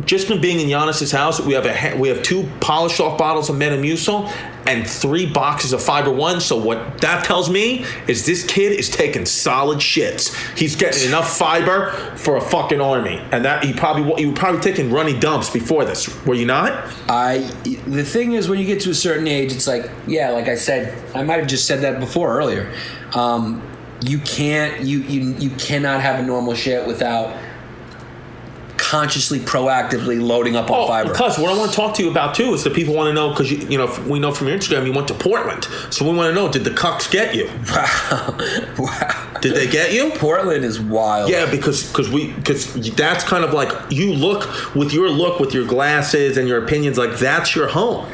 Just from being in Yannis's house, we have 2 polished off bottles of Metamucil and 3 boxes of Fiber One. So what that tells me is this kid is taking solid shits. He's getting enough fiber for a fucking army, and that you were probably taking runny dumps before this. Were you not? The thing is, when you get to a certain age, it's like like I said, I might have just said that before earlier. You cannot have a normal shit without consciously, proactively loading up on fiber. Because what I want to talk to you about too is the people want to know, because we know from your Instagram you went to Portland, so we want to know, did the cucks get you? Wow. Did they get you? Portland is wild. Yeah, because that's kind of like you look with your glasses and your opinions, like that's your home.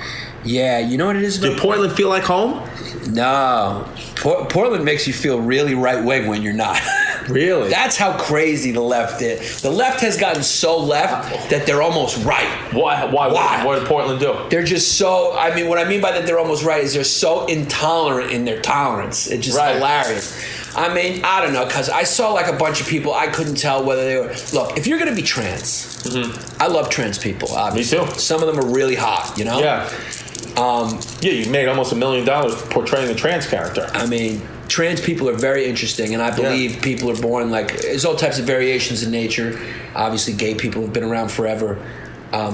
Yeah, you know what it is? Did Portland feel like home? No. Portland makes you feel really right wing when you're not. Really? That's how crazy the left is. The left has gotten so left that they're almost right. Why? What did Portland do? They're just so, what I mean by that they're almost right is they're so intolerant in their tolerance. It's just hilarious. I don't know, because I saw like a bunch of people, I couldn't tell whether they were, look, if you're going to be trans, I love trans people, obviously. Me too. Some of them are really hot, Yeah. You made almost $1 million portraying a trans character. Trans people are very interesting, and I believe people are born there's all types of variations in nature. Obviously, gay people have been around forever.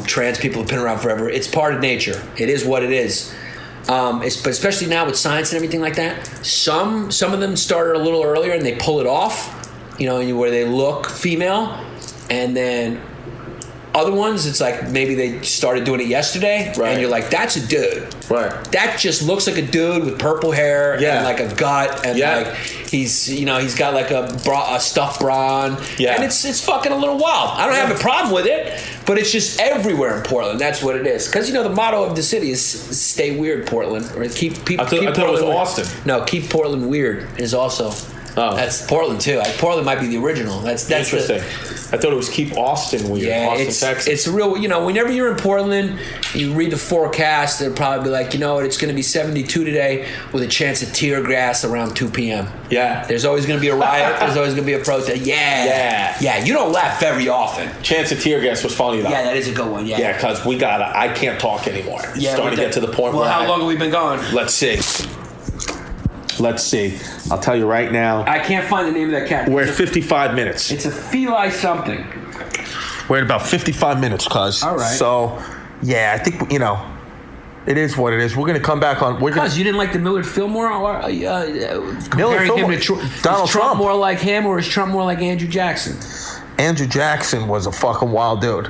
Trans people have been around forever. It's part of nature. It is what it is. But especially now with science and everything like that, some of them started a little earlier and they pull it off, where they look female, and then other ones, it's like maybe they started doing it yesterday, and you're like, that's a dude. Right. That just looks like a dude with purple hair and like a gut, and he's got like a stuffed bra on, and it's fucking a little wild. I don't have a problem with it, but it's just everywhere in Portland. That's what it is. Because the motto of the city is "Stay weird, Portland," or keep people. I thought it was Austin. No, keep Portland weird is also. Oh. That's Portland too. Portland might be the original. That's interesting. I thought it was keep Austin weird. Yeah, Austin, Texas. It's real. Whenever you're in Portland, you read the forecast. They'll probably be like, it's going to be 72 today with a chance of tear gas around 2 p.m. Yeah. There's always going to be a riot. There's always going to be a protest. Yeah. You don't laugh very often. Chance of tear gas was funny though. Yeah, that is a good one. Yeah. Yeah, because I can't talk anymore. It's starting to get to the point where. Well, how long have we been going? Let's see. I'll tell you right now. I can't find the name of that cat. We're at 55 minutes. It's a feli something. We're at about 55 minutes, cuz. All right. So, I think, it is what it is. We're going to come back on. Cuz you didn't like the Millard Fillmore? Millard Fillmore. Donald Trump more like him, or is Trump more like Andrew Jackson? Andrew Jackson was a fucking wild dude.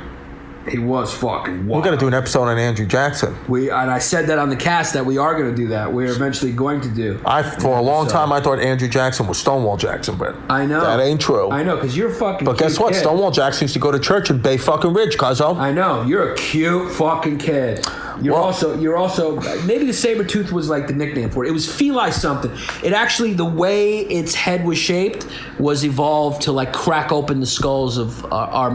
He was fucking wild. We're going to do an episode on Andrew Jackson. And I said that on the cast that we are going to do that. We're eventually going to do. For a long time, I thought Andrew Jackson was Stonewall Jackson, but I know that ain't true. I know, because you're fucking. But guess what? Kid. Stonewall Jackson used to go to church in Bay fucking Ridge, cuzzo. I know. You're a cute fucking kid. You're also maybe the Sabretooth was like the nickname for it. It was feli something. It actually, the way its head was shaped was evolved to like crack open the skulls of our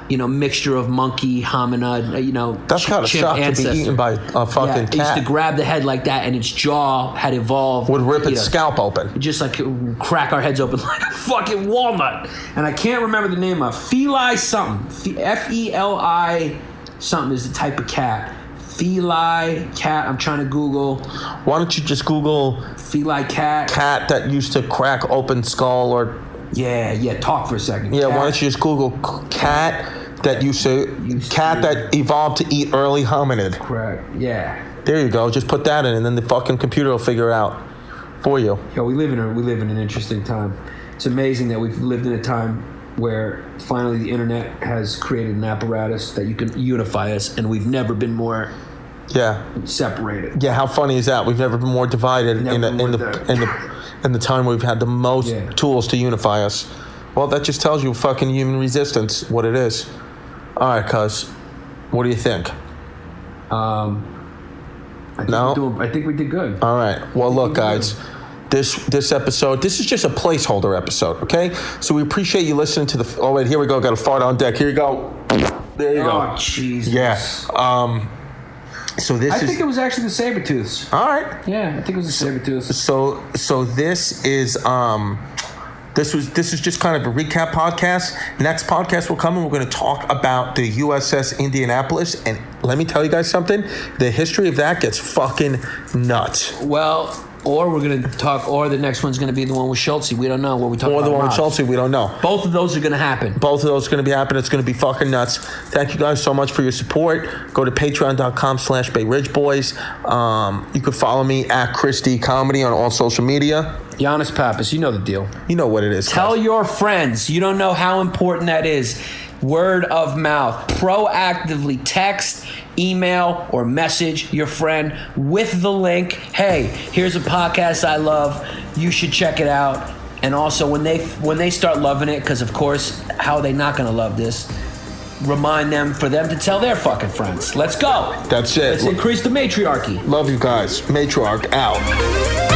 mixture of monkey, hominid, that's kind of shock to be eaten by a fucking cat. It used to grab the head like that, and its jaw had evolved. Would rip its scalp open. Just like crack our heads open like a fucking walnut. And I can't remember the name of feli something. Feli something is the type of cat. Feli cat. I'm trying to Google. Why don't you just Google feli cat? Cat that used to crack open skull or. Yeah. Talk for a second. Yeah, why don't you just Google cat that that evolved to eat early hominid. Correct. Yeah. There you go. Just put that in, and then the fucking computer will figure it out for you. Yeah, we live in an interesting time. It's amazing that we've lived in a time where finally the internet has created an apparatus that you can unify us, and we've never been more separated. Yeah, how funny is that? We've never been more divided in the time we've had the most tools to unify us. Well, that just tells you fucking human resistance, what it is. All right, cuz. What do you think? I think we did good. All right. Well, look, guys. This episode, this is just a placeholder episode, okay? So we appreciate you listening to the... Oh, wait, here we go. Got a fart on deck. Here you go. There you go. Oh, Jesus. Yeah. So this I think it was actually the Sabertooths. All right. Yeah, I think it was the Sabertooths. So this is... This is just kind of a recap podcast. Next podcast will come and we're going to talk about the USS Indianapolis. And let me tell you guys something. The history of that gets fucking nuts. Well... Or we're going to talk, or the next one's going to be the one with Schultze. We don't know what we talk about. Or the one with Schultze, we don't know. Both of those are going to happen. Both of those are going to be happening. It's going to be fucking nuts. Thank you guys so much for your support. Go to patreon.com/BayRidgeBoys. You can follow me at Chris D Comedy on all social media. Yannis Pappas, you know the deal. You know what it is. Tell your friends. You don't know how important that is. Word of mouth. Proactively text, email, or message your friend with the link. Hey, here's a podcast I love. You should check it out. And also, when they start loving it, because of course, how are they not going to love this? Remind them for them to tell their fucking friends. Let's go. That's it. Let's increase the matriarchy. Love you guys. Matriarch out.